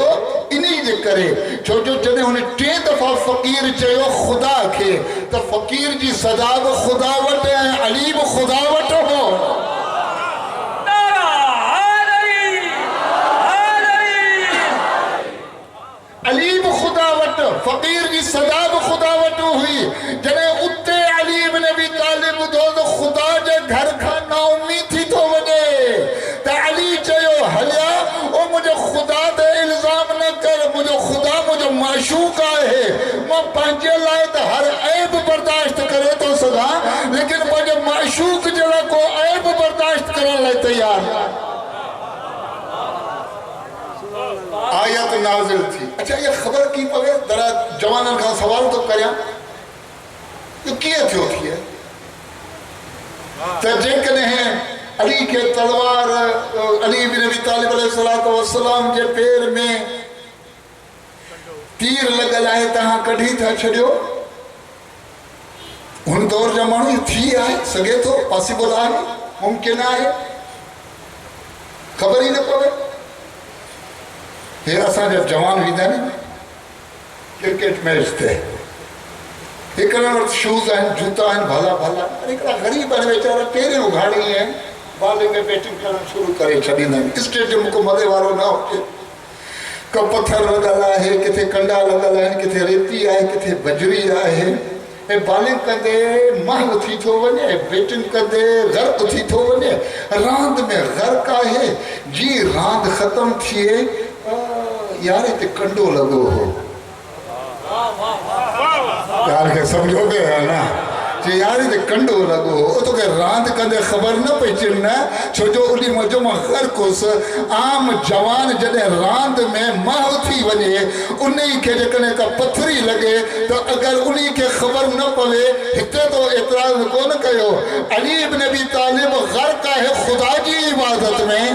انہی دے کرے چھو جو جنہیں انہیں 3 دفعہ فقیر چاہیو خدا کے تو فقیر جی صداب خدا وٹے ہیں علیب خدا وٹے ہو علیب خدا وٹے فقیر جی صداب خدا وٹے ہوئی جنہیں اتے علی بن ابی طالب دو خدا جے گھر کھانا امید تھی تو وجے تو علی چاہیو حلیا او مجھے خدا دے الزام نہ کر مجھے خدا مجھے معشوق آئے میں پانچے لائے تو ہر عیب برداشت کرے تو سدا لیکن مجھے معشوق جڑا کو عیب برداشت کرنے لائے تیار آیت نازل تھی اچھا یہ خبر کی پوے ذرا جوانن کا سوال تو کریا یہ کیے تھی ہوتی ہے تو جن کنے ہیں علی کے تلوار علی بن ابی طالب علیہ السلام کے پیر میں تیر لگل آئے تہاں کڑھی تھا چھڑیو ان دور جمانو تھی آئے سگے تو پاسیبل آئے ممکن آئے خبر ہی نہ پوے پھر اساں جب جوان ہوئی دا نہیں کرکٹ میچ تھے ایک وقت شوز ہیں جوتا ہیں بھلا بھلا ایک غریب ہے بیچارہ پیرے اگھاڑی ہیں بالنگ میں بیٹنگ کرنا شروع کرے چھڑی نہیں اسٹیڈیم کو مدے والو نہ ہوتے کب پتھر لگا ہے کتے کنڈا لگا ہے کتے ریتی آئے کتے بجری آئے اے بالنگ کندے محو تھی تو ونے بیٹنگ کندے غرق تھی تو ونے راند میں غرق آئے جی راند ختم تھیے یار تے کنڈو لگو ہو یار کے سمجھو گے ہے نا کہ یار تے کنڈو لگو ہو تو کہ راند کندے خبر نہ پہچننا چھو جو انہی مجمع غرقس عام جوان جنہیں راند میں ماہ تھی ونے انہی کے جکنے کا پتھری لگے تو اگر انہی کے خبر نہ پوے ہتے تو اعتراض کو نہ کہو علی ابن ابی طالب غرق ہے خدا کی عبادت میں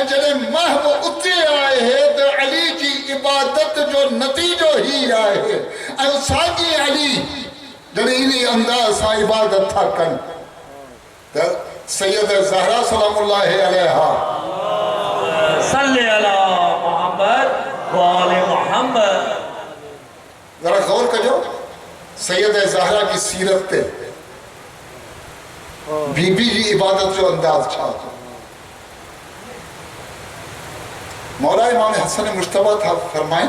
جلے محو اتے آئے ہیں تو علی جی عبادت جو نتیجو ہی آئے ہیں اور ساگی علی جلے انہی انداز سا عبادت تھا کن تو سید زہرہ سلام اللہ علیہ
صلی اللہ محمد وآل محمد
ذرا غور کرو سید زہرہ کی سیرت تے بی بی جی عبادت جو انداز چھاتا مولا امام حسن مجتبہ تھا فرمائیں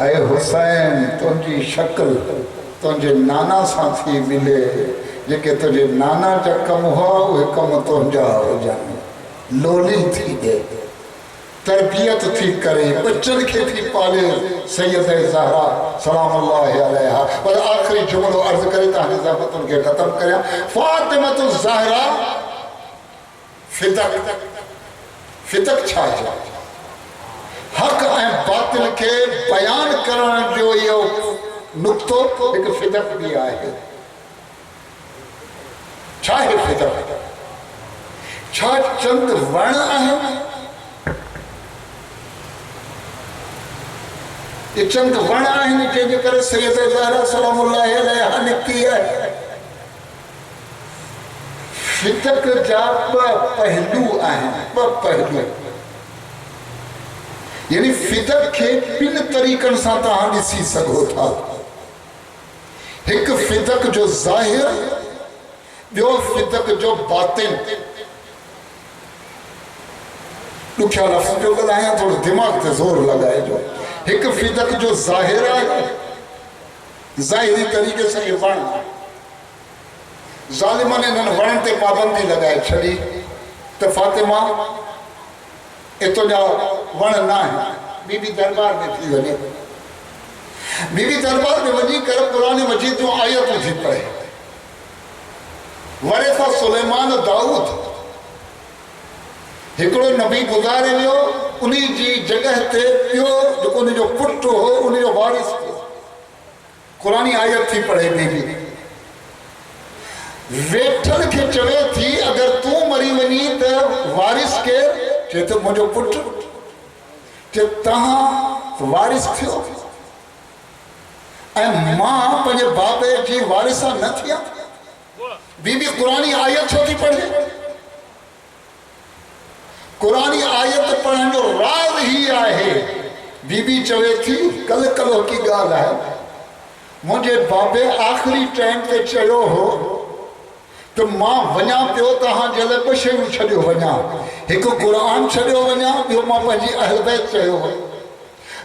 اے حسین تنجی شکل تنجے نانا سان تھی ملے جیکے تجھے نانا جا کم ہوا وہ کم تنجا ہو جانے لولی تھی دے تربیت تھی کرے بچن کے تھی پالے سید زہرا سلام اللہ علیہ اور آخری جملو عرض کرے تاہنے زحمت ان کے ختم کریا فاطمہ الزہرا فتق چھا جا حق اے باطل کے بیان کرن جو یہ نقطو ایک فتق بھی آئے چھاہے فتق چھا چند ورن آئے یہ چند ورن آئے جن کر سید زہرا سلام اللہ علیہ نکتی ہے فتق جا پہلو آئے پہلو یعنی فتق کے پن طریقن سان تہاں ڈسی سگھو تھا ایک فتق جو ظاہر بیو فتق جو باطن لکھیا لفظ جو گل آیا تھوڑا دماغ تے زور لگائے جو ایک فتق جو ظاہر ہے ظاہری طریقے سے یہ ورن ظالمہ نے انہوں ورن تے پابندی لگائے چھڑی تو فاطمہ اتو جا ورن نہ ہے بی بی دربار میں تھی وجہ بی بی دربار میں وجہ کر قرآن مجید جو آیتوں تھی پڑھے ورثہ سلیمان داؤد ہکڑو نبی گزارے ویو انہی جی جگہ تے پیو جو انہی جو پٹ ہو انہی جو وارث ہو قرآنی آیت تھی پڑھے بی بی ویٹھل کے چوے تھی اگر تو مری ونی تے وارث کے چیتے مجھو پٹ چے تہاں وارث تھیو اے ماں پنجے بابے جی وارثہ نہ تھیا بی بی قرآنی آیت چھوٹی پڑھے قرآنی آیت پڑھن جو راز ہی آئے بی بی چوے تھی کل کلو کی گال ہے مجھے بابے آخری ٹائم تے چیو ہو تو ماں ونیا پیو تہاں جلے بشیو چھڑیو ونیا ایک قرآن چھڑیو ونیا بیو ماں پنجی اہل بیت چیو ہو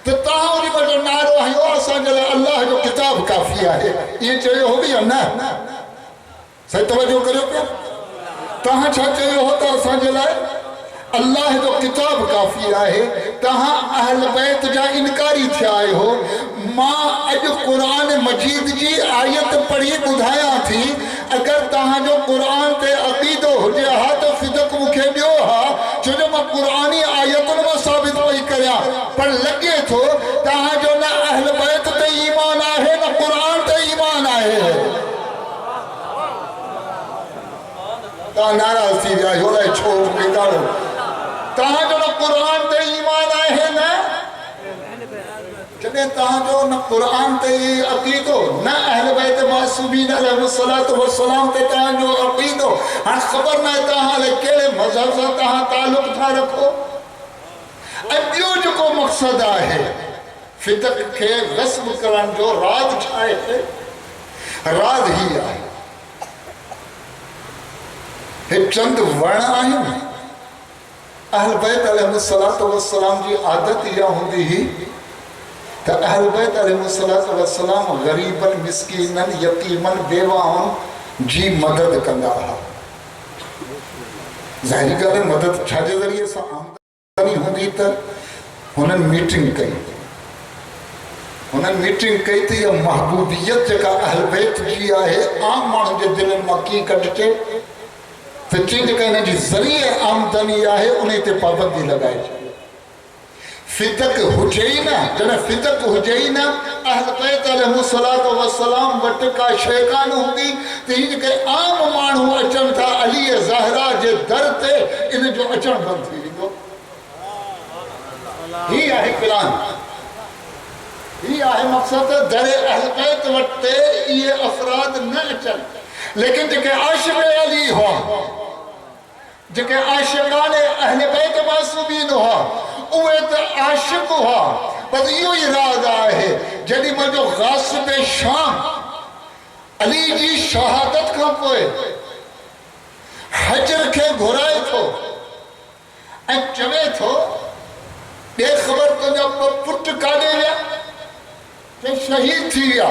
تو تہاں انہی پر جو نارو ہے آسان جلے اللہ جو کتاب کافی ہے یہ چیو ہو بھی یا نا صحیح توجہ کرو پیا تہاں چھا چیو ہو تو آسان جلے اللہ جو کتاب کافی آئے تہاں اہل بیت جا انکاری تھے آئے ہو ماں اج قرآن مجید جی آیت پڑھی بدھایا تھی اگر تہاں جو قرآن تے عقیدو ہو جے ہاں تو فتق مکھے دیو ہاں جو میں قرآنی آیتوں میں ثابت ہوئی کریا پر لگے تھو تہاں جو نہ اہل بیت تے ایمان آئے نہ قرآن تے ایمان آئے تہاں ناراض تھی جائے ہو رہے چھوڑ کے کارو تہاں جو نہ قرآن تے ایمان آئے ہیں نا جنہیں تہاں جو نہ قرآن تے عقیدو نہ اہل بیت معصومین علیہ السلام تے تہاں جو عقیدو ہاں خبر نہ تہاں لے کیلے مذہب سے تہاں تعلق تھا رکھو ابیو جو کو مقصد آئے فتق کے غصب کرن جو راز چھائے تھے راز ہی آئے ایک چند ورن آئے اہل بیت علیہ السلام جی عادت یا ہوندی ہی کہ اہل بیت علیہ السلام غریباً مسکیناً یتیماً بیواہن جی مدد کرنا رہا ظاہری گالے مدد چھاجے ذریعے سا آمدنی ہوندی تر انہوں میٹنگ کئی تھی یا محبوبیت جگہ اہل بیت جی آئے عام مانو جے دلن مکی کٹتے تو چیز کہنے جی ذریعے آمدنی آئے انہیں تے پابندی لگائے جائے فتق حجینا جنہیں فتق حجینا اہل بیت علیہ السلام وٹکا شیخان ہوندی تین کہ عام مانو اچن تھا علی زہرہ جے در تے انہیں جو اچن بند تھی ہی آئے پلان ہی آئے مقصد در اہل بیت وٹتے یہ افراد نہ اچن لیکن جکے عاشق علی ہوا جکے عاشقان اہل بیت معصومین ہوا اوے تو عاشق ہوا بس یہ ارادہ ہے جنہی میں جو غاصب شام علی جی شہادت کا پوئے حجر کے گھرائے تھو چوے تھو بے خبر تو جب پٹ کانے لیا کہ شہید تھی گیا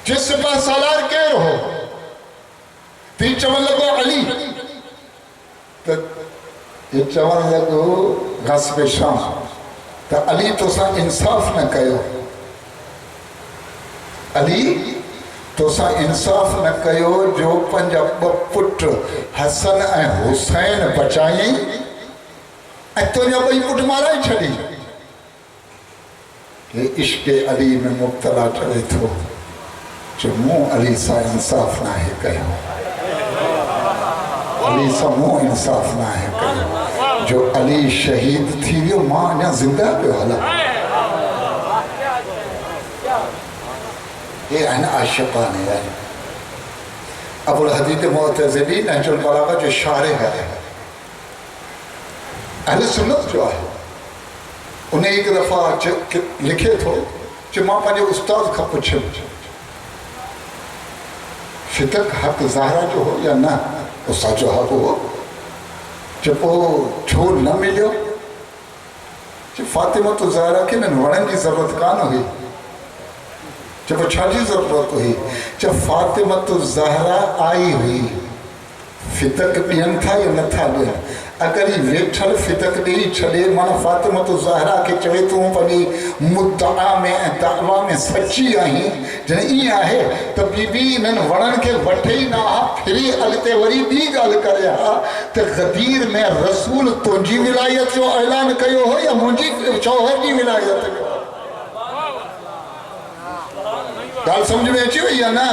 جس سپاہ سالار کہہ رہو تی چون لگو علی تو یہ چون لگو غصب شام تو علی تو سا انصاف نہ کہو علی تو سا انصاف نہ کہو جو پنجا پٹ حسن اے حسین بچائیں اے تو جا بھئی پٹ مارا ہی چھڑی کہ عشق علی میں مبتلا چلے تھو جو منہ علی سا انصاف نہ ہے کہو علی سا منہ انصاف نہ ہے کہو جو علی شہید تھی وہ ماں نہ زندہ پہ والا یہ ہے نا عاشقان ہے ابو الحدید معتزلی نہج البلاغہ جو شارح ہے اہل سنت جو ہے انہیں ایک دفعہ لکھے تھو جو ماں پانے استاد کا پوچھے فتق حق ظاہرہ جو ہو یا نہ استاد جو حق ہو جب وہ جھول نہ ملیو جب فاطمہ تو ظاہرہ کے میں وڑن کی ضرورت کان ہوئی جب وہ چھاجی ضرورت ہوئی جب فاطمہ تو ظاہرہ آئی ہوئی فتق ڈین تھا یا نہ تھا ڈین اگر یہ ویٹھل فتق ڈی چھڑے مانا فاطمہ تو ظاہرہ کے چوے تو پڑی مدعا میں دعویٰ میں سچی آئیں جنہیں ای آئے تو بی بی انہن وڑن کے وٹھے ہی نہ پھری اگتے وری بھی گال کرے تو غدیر میں رسول تنجی ولایت جو اعلان کیو ہو یا منجی شوہر کی ولایت کیو گال سمجھ میں اچھی ہوئی ہے نا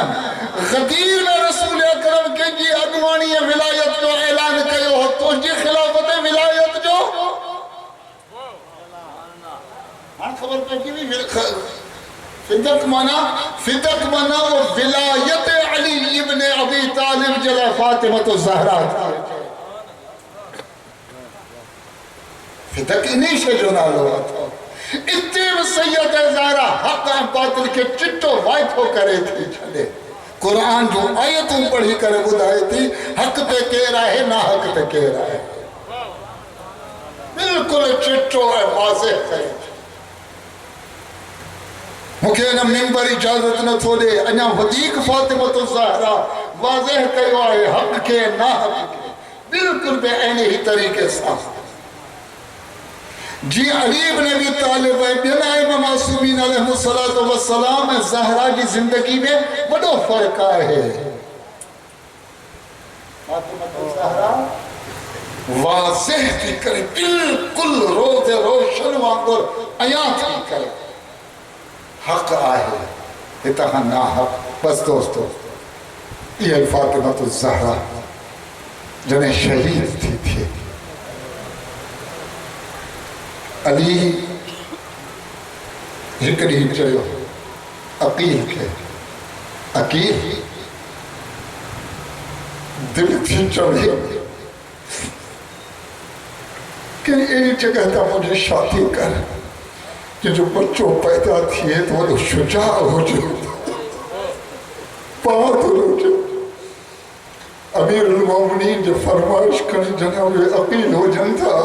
غدیر میں رسول اکرم کے جی اگوانی ولایت جو اعلان کیو ہو تو جی خلافت ولایت جو ہاں خبر پہ کی بھی فدق مانا وہ ولایت علی ابن ابی طالب جلا فاطمہ الزہرا فدق انہی سے جو نالو تھا اتیم سید زہرا حق باطل کے چٹو وائد ہو کرے تھی چھلے قرآن جو آیتوں پڑھی کرے بدھائے تھی حق پہ کہہ رہا ہے نہ حق پہ کہہ رہا ہے بالکل چٹو ہے واضح کرے مکھے نہ ممبر اجازت نہ تھوڑے انہا ودیق فاطمہ الزہرا واضح کہو ہے حق کے نہ حق کے بالکل بے عینی ہی طریقے ساتھ جی علی ابن ابی طالب ہے بنا امام معصومین علیہ السلام زہرا کی زندگی میں بڑا فرق ہے زہرا واضح کی کرے بالکل روز روشن وانگر آیات کی کرے حق آئے اتہا نا حق بس دوستو یہ فاطمہ الزہرا جنہیں شہید تھی علی ہکڑی چڑھو عقیل کے عقیل دل تھی چڑھے کہ ایک جگہ تھا مجھے شادی کر کہ جو بچوں پیدا تھے تو وہ شجاع ہو جو بہادر ہو جو امیر المومنین جو فرمائش کریں جناب عقیل ہو جن تھا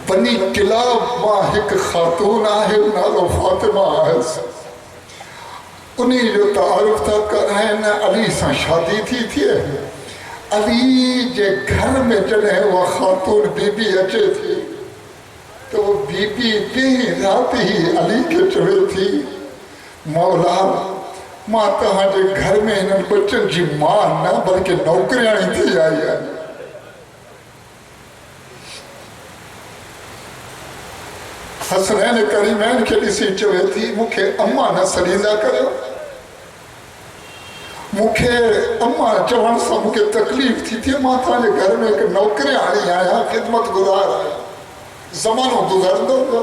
بنی کلاب ماں ایک خاتون آئے نالو فاطمہ آئے انہیں جو تعارف تھا کر رہے ہیں علی سے شادی تھی علی جے گھر میں جنہیں وہ خاتون بی بی اچے تھی تو وہ بی بی رات ہی علی کے چوے تھی مولا ماں تہاں جے گھر میں انہوں بچن جی ماں نہ بلکہ نوکریاں تھی آئی حسنین کریمین کے لیے چوے تھی مکھے اممہ نہ سلیدہ کرو مکھے اممہ چوان سا مکھے تکلیف تھی ماں تھا نے گھر میں ایک نوکرے آنی آیا خدمت گزار آیا زمانوں گزار دو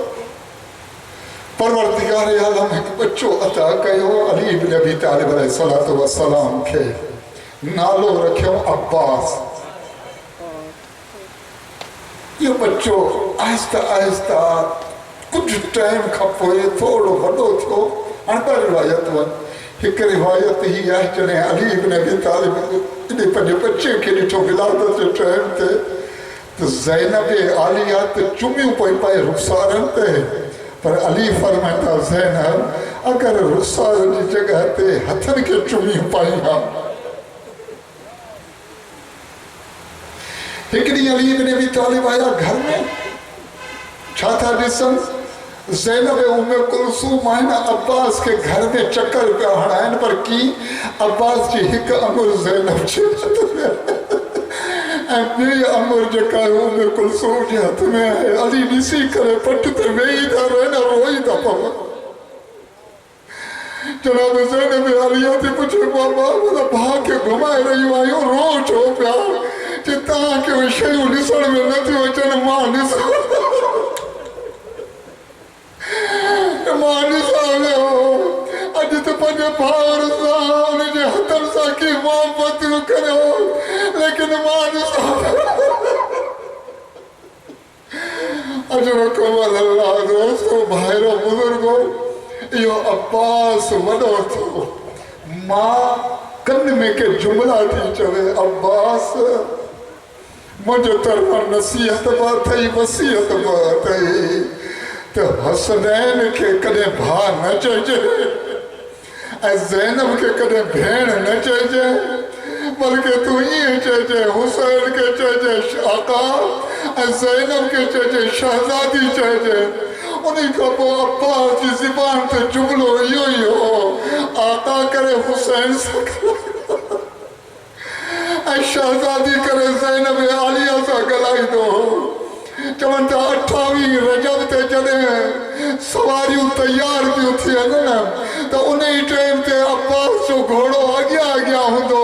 پروردگار عالم ایک بچو عطا کہو علی ابن ابی طالب علیہ السلام کے نالو رکھو عباس یہ بچو آہستہ آہستہ کچھ ٹائم کھپوئے تھوڑو وڈو تھو انپر روایت ون ایک روایت ہی ہے جنہیں علی ابن ابی طالب انہیں پنجے بچے کے لیے تو ولادت جو ٹائم تھے تو زینب عالیہ تو چمیوں پائے رخسارن تے پر علی فرمائتا زینب اگر رسال جی جگہ تے ہتھن کے چمی پائی ہاں ہکڑی علی بن ابی طالب آیا گھر میں چھاتا ڈسن زینب ام کلثوم آئینا عباس کے گھر میں چکر پہ ہڑائن پر کی عباس جی ہک امر زینب چھت میں میری امر جکا ام کلثوم جی ہاتھ میں ہے علی نسی کرے پٹ تے وہی دا رہنا روئی دا پاوا جناب زینب علی آتی پوچھے بابا مطلع بھا کے گھمائے رہی آئیو رو چھو پیار چتا کہ وہ شیو نسڑ میں نہ تھی وچن ماں نسڑ ماں نسڑ میں ہو اجت پنجے بھاور سا انہیں جے حتم سا کی محبت نو کرو لیکن ماں نسڑ اجرکم اللہ دوستو بھائرو بزرگو یہ عباس وڈو تھو ماں کن میں کے جملہ تھی چوے عباس مجھے طرف نصیحت بات ہے وصیت بات ہے تو حسنین کے کدے بھا نہ چاہیے اے زینب کے کدے بھین نہ چاہیے بلکہ تو یہ چاہیے حسین کے چاہیے آقا اے زینب کے چاہیے شہزادی چاہیے انہیں کا وہ عباس کی زبان تے جملو یوں ہو آقا کرے حسین سکھا اے شہزادی کرے زینب عالیہ سا گلائی دو چونتا 28 رجب تے جڑے سواریوں تیار بھی تھی ہے نا تو انہیں ٹائم تے عباس جو گھوڑو آگیا ہوندو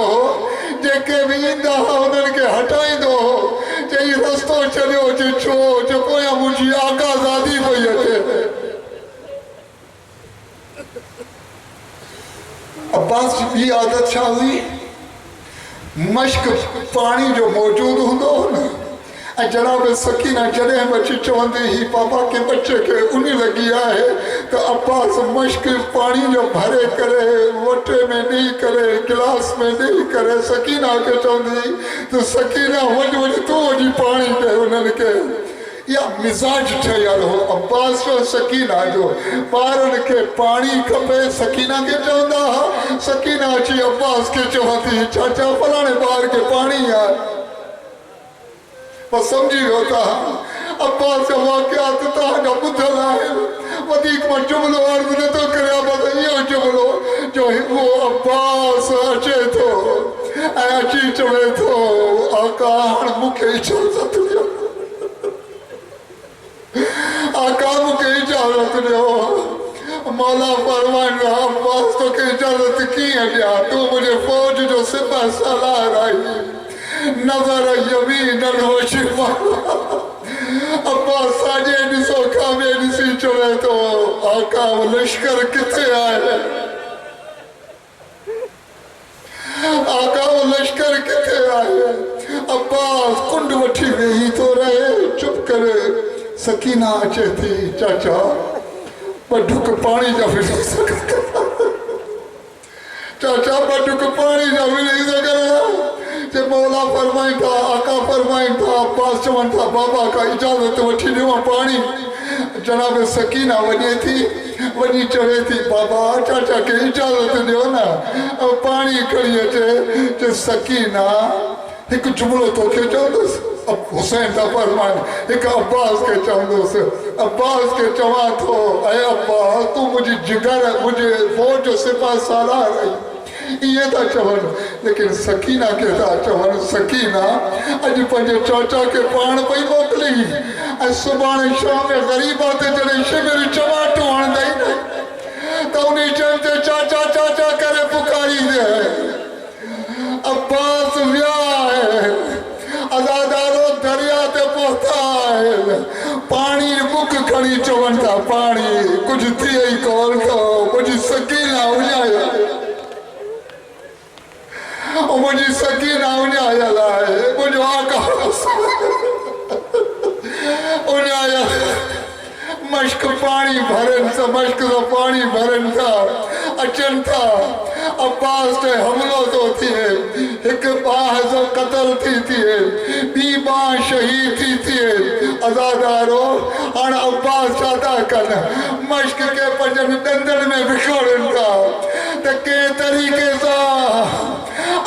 جے کے بھی اندہ انہیں کے ہٹائی دو جے یہ رستو چلیو جے چھو جے پویا مجھے آقا زادی ہوئی ہے عباس بھی عادت شاہی مشک پانی جو موجود ہوندو نا جناب سکینہ جڑے بچی چوندی ہی پاپا کے بچے کے انہیں لگی آئے تو عباس مشک پانی جو بھرے کرے وٹے میں نہیں کرے گلاس میں نہیں کرے سکینہ کے چوندی تو سکینہ وجھ تو جی پانی کے انہوں نے کہ یا مزاج ٹھیال ہو عباس و سکینہ جو پارن کے پانی کھپے سکینہ کے چوندہ سکینہ چی عباس کے چوندی چاچا فلانے بار کے پانی آئے بس سمجھی ہوتا عباس کا واقعات تا جا بدھل آئے ودیک میں جملو عرض نے تو کریا بس یہ جملو جو وہ عباس اچھے تو اے اچھی چوے تو آقا ہن مکھے اجازت لیا آقا مکھے اجازت لیا مولا فرمائن رہا عباس تو کہ اجازت کی ہے لیا تو مجھے فوج جو سپاہ سالار آئی نظر یمین الوشی عباس ساجے نسو کامے نسی چوے تو آقا و لشکر کتے آئے آقا و لشکر کتے آئے عباس کنڈ وٹھی وہی تو رہے چپ کرے سکینہ آچے تھی چاچا پڑھک پانی جا بھی سکتا چاچا پڑھک پانی جا بھی نہیں سکتا کہ مولا فرمائیں تھا آقا فرمائیں تھا عباس چون تھا بابا کا اجازت وٹھی دیوا پانی جناب سکینہ وجہ تھی وجی چوے تھی بابا چاچا کے اجازت دیو نا پانی کریے چے سکینہ ایک جملو تو کے چاہدس حسین تھا فرمائیں ایک عباس کے چاہدس عباس کے چواں تو اے عباس تو مجھے جگر مجھے فوج سپاہ سالار رہی یہ تھا چون لیکن سکینہ کے تھا چون سکینہ اج پنجے چاچا کے پان پئی موکلی اج صبح شام غریبات جڑے شبر چواٹو ہن دئی تو انہیں چلتے چاچا چاچا کرے پکاری دے عباس ویا ہے ازادارو دریا تے پہتا ہے پانی بک کھڑی چون تھا پانی کچھ تھی ہی کول تو مجھے سکینہ ہویا مجھے سکینہ انہیں آیا لائے مجھے آقا انہیں آیا مشک پانی بھرن تھا مشک تو پانی بھرن تھا اچن تھا عباس تے حملو تو تھی ہے ایک باز قتل تھی ہے بی باں شہید تھی ہے ازادارو اور عباس چاہتا کن مشک کے پجن دندن میں بکھوڑن تھا تکے طریقے سا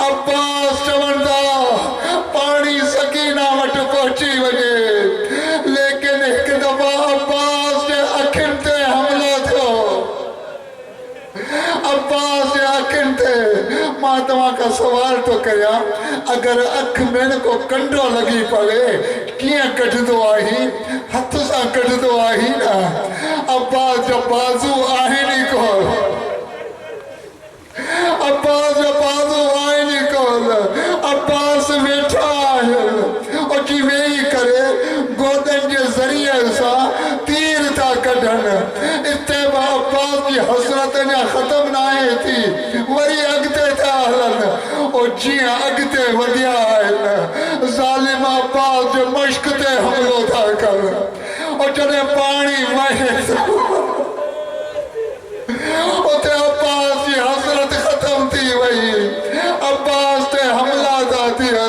عباس چوندا پانی سکینہ وٹ پہنچی وجے لیکن ایک دفعہ عباس کے اکھن تے حملہ تھو عباس کے اکھن تے ماں تمہاں کا سوال تو کیا اگر اکھ میں کو کنڈو لگی پڑے کیاں کٹ دو آہی ہتھ سا کٹ دو آہی نا عباس جو بازو آہی نہیں کو عباس جو بازو آئی نہیں کول عباس بیٹھا ہے اور کی وہی کرے گودن کے ذریعے سا تیر تھا کڑھن اتباع عباس کی حسرت نے ختم نہ آئے تھی وہی اگتے تھا ہلن اور جیاں اگتے ودیا آئے ظالم عباس جو مشک تے حملو تھا کر اور جنہیں پانی وہے اتے عباس کی حسرت ختم تھی وہی عباس تے حملہ تھا تھیا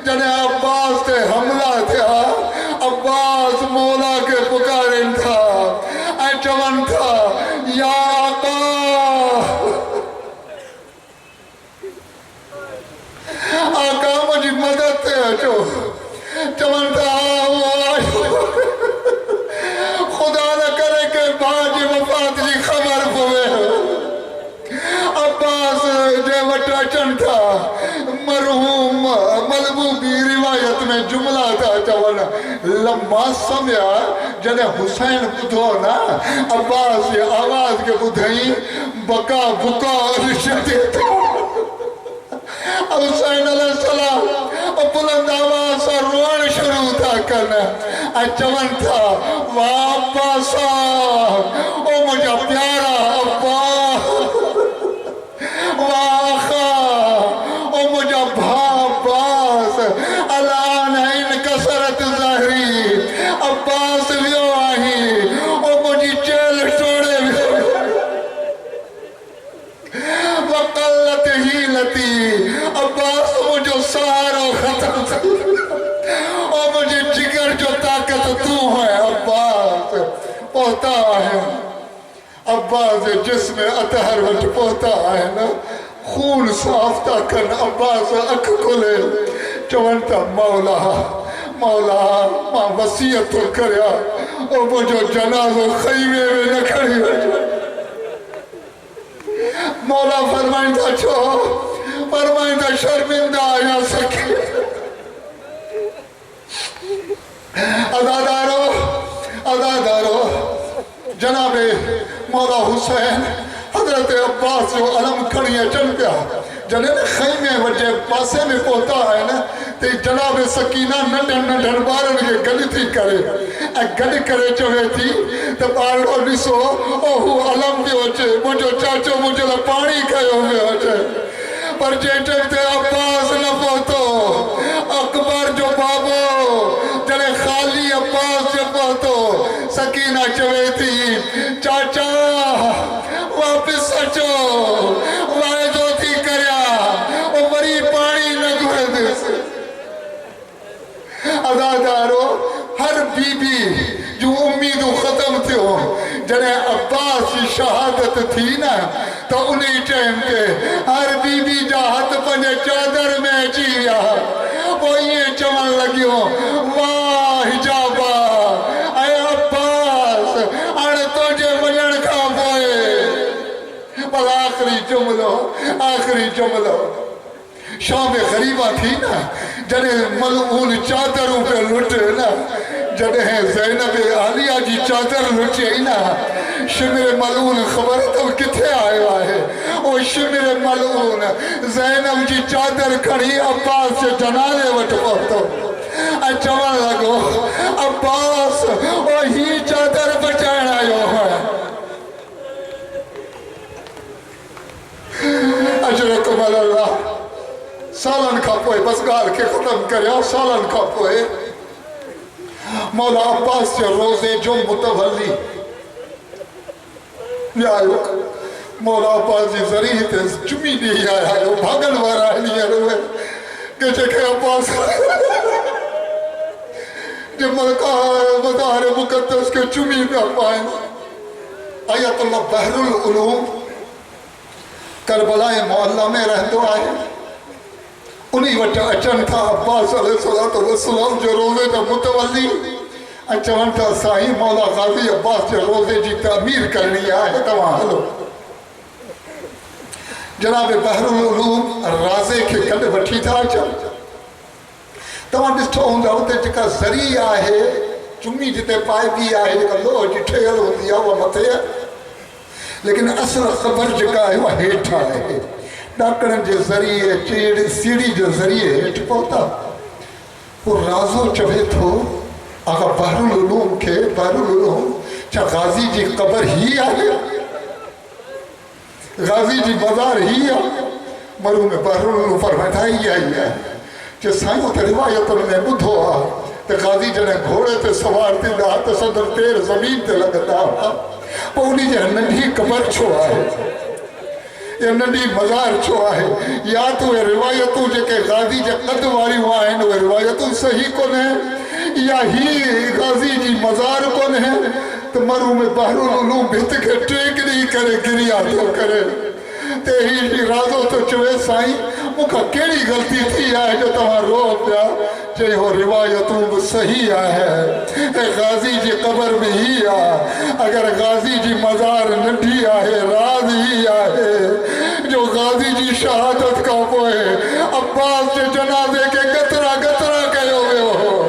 جنہیں عباس تے حملہ تھیا عباس مولا کے پکارن تھا اے چون تھا یا آقا آقا مجھے مدد تے اچھو چون تھا خدا نہ کرے کہ باج وفات کی خبر ہوئے عباس جے وٹا چن تھا مرحوم ملبوبی روایت میں جملہ تھا چوانا لما سمیا جنہیں حسین بدھو نا عباس یہ آواز کے بدھائیں بکا بکا اور رشتے تھا حسین علیہ السلام بلند آواز اور روان شروع تھا کرنا چون تھا واپاسا او مجھا پیارا عباس واخا او مجھا بھاباس الان ان کسرت ظاہری عباس ویو آہی او مجھے چیل چھوڑے وقلت ہیلتی عباس مجھے سارا ختم تھا اور مجھے جگر جو طاقت تو ہے عباس پہتا ہے عباس جسم اطہر وچ پہتا ہے نا خون صاف تا کن عباس اکھ کھلے چونتا مولا مولا ماں وسیعت تو کریا اور مجھے جنازہ خیمے میں نہ کھڑی ہو مولا فرمائندہ چھو فرمائندہ شرمندہ آیا سکی ازادارو جناب مولا حسین حضرت عباس جو علم کھڑی ہے چل پیا جنہیں خیمے وجہ پاسے میں پہتا ہے نا تے جناب سکینہ نڈن بارن کے گلی تھی کرے گلی کرے چوہے تھی تو بارو نسو اوہو علم بھی ہوچے مجھو چاچو مجھے پانی کھائیو میں ہوچے پر جیٹے تے عباس نہ پہتو اکبر جو بابو جنہیں خالی عباس جو پہتو سکینہ چوہے تھی چاچا واپس سچو وائدو تھی کریا او بری پانی نہ گھوڑے دے سے ازادارو ہر بی بی جو امید ختم تھے ہو جنہیں عباس کی شہادت تھی نا تو انہی ٹائم کے ہر بی بی جا ہاتھ پنجے چادر میں چیویا وہ یہ چمن لگی ہو واہ حجابا اے عباس اڑ تجھے وجن کھا پوئے پر آخری جملو شام غریبہ تھی نا جنہیں ملعون چادروں پہ لٹے نا جنہیں زینب عالیہ جی چادر لٹے نا شمر ملعون خبر تو کتھے آئے ہے وہ شمر ملعون زینب جی چادر کھڑی عباس سے جنالے وٹ پہتو چوان لگو عباس وہی چادر بچائن آئیو ہے اجرکم اللہ سالن کا پوئے بس گال کے ختم کریا سالن کا پوئے مولا عباس سے روزے جو متولی مولا عباس جی ذریعہ تے چمی نہیں آیا ہے وہ بھاگن وارا نہیں ہے روئے کہ جکے عباس جب ملکہ مدار مقدس کے چمی میں پائیں آیت اللہ بحر العلوم کربلا معلّہ میں رہتو آئے انہی وٹا اچن تھا عباس علیہ السلام جو روزے کا متولی اچن تھا سائی مولا غازی عباس جو روزے جی تعمیر کرنی آئے تمہاں ہلو جناب بحر العلوم رازے کے کل وٹھی تھا اچن تمہاں ڈسٹھو ہوں ہوتے جکا ذریعہ ہے چمی جتے پائے بھی آئے جکا لو جٹھے گل ہوتی ہے وہ متے ہے لیکن اصل خبر جکا ہے وہ ہیٹھا ہے ڈاکڑن جے ذریعے سیڑھی جو ذریعے ہیٹھ پوتا وہ رازو چوے تھو آگا بحر العلوم کے بحر العلوم چاہ غازی جی قبر ہی آئے غازی جی مزار ہی آئے مروں میں بحر العلوم فرمائتا ہی آئی ہے کہ سائنوں تے روایتوں میں بدھو آ تے غازی جنے گھوڑے تے سوار تے دا تے صدر تیر زمین تے لگتا وہ انہی جہاں ننڈی قبر چھو آئے یہ ننڈی مزار چھو آئے یا تو یہ روایتوں جے کہ غازی جے قد واری ہوا ہے وہ روایتوں صحیح کون ہے یا ہی غازی جی مزار کون ہے تو مروں میں بحر العلوم بھت کے ٹیک نہیں کرے گریا تو کرے تے ہی رازو تو چوے سائیں مکہ کیڑی غلطی تھی آئے جو تمہاں رو پیا چاہے ہو روایتوں صحیح آئے غازی جی قبر میں ہی اگر غازی جی مزار ننڈی آئے راز ہی آئے جو غازی جی شہادت کا پوئے عباس جے جنازے کے گترہ گترہ کہے ہوئے ہو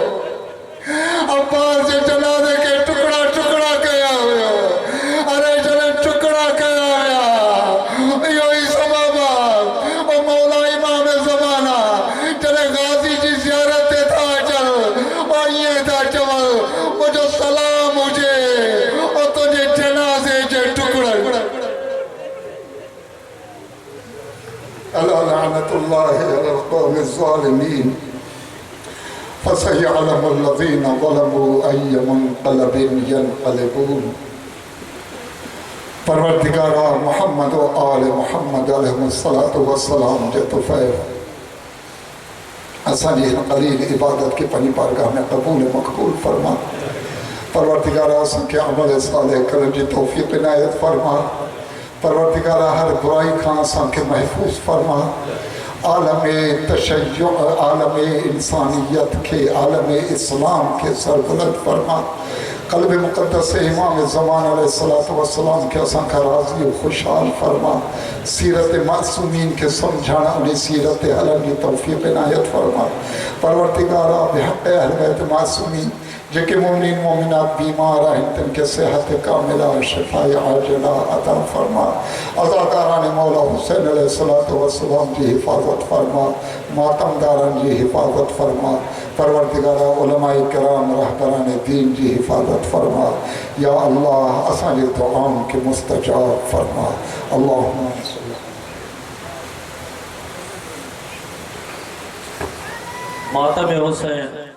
عباس جے جنازے کے ٹکڑا ٹکڑا کہے ہوئے ہو ارے جنہیں ٹکڑا کہے ہوئے یہی سبابا او مولا امام زمانہ جنہیں غازی جی زیارت تھا چل اور یہ تھا چل مجھے سلام مجھے اور تجھے جنازے جے ٹکڑا اللہ لعنت اللہ علی القوم الظالمین فسيعلم الذين ظلموا أي منقلب ينقلبون پروردگارہ محمد و آل محمد علیہ السلام جے طفیل اسانی قلیل عبادت کی پنی بارگاہ میں قبول مقبول فرما پروردگارہ اسان کے عمل صالح کرن جی توفیق عنایت فرما پروردگارہ ہر برائی کھاں اسان کے محفوظ فرما عالم تشیع عالم انسانیت کے عالم اسلام کے سربلند فرما قلب مقدس امام زمان علیہ السلام کے اساں کا راضی و خوشحال فرما سیرت معصومین کے سمجھانا انہیں سیرت حلال توفیق عنایت فرما پروردگارہ بحق اہل بیت معصومین جے کہ مومنین مومنات بیمار ہیں تن کے صحت کاملہ شفاء عاجلہ عطا فرما عزاداران مولا حسین علیہ السلام جی حفاظت فرما ماتمداران جی حفاظت فرما پروردگارہ علماء کرام رہبران دین جی حفاظت فرما یا اللہ اسان جی دعاؤں کے مستجاب فرما اللہم صلی
ماتم حسین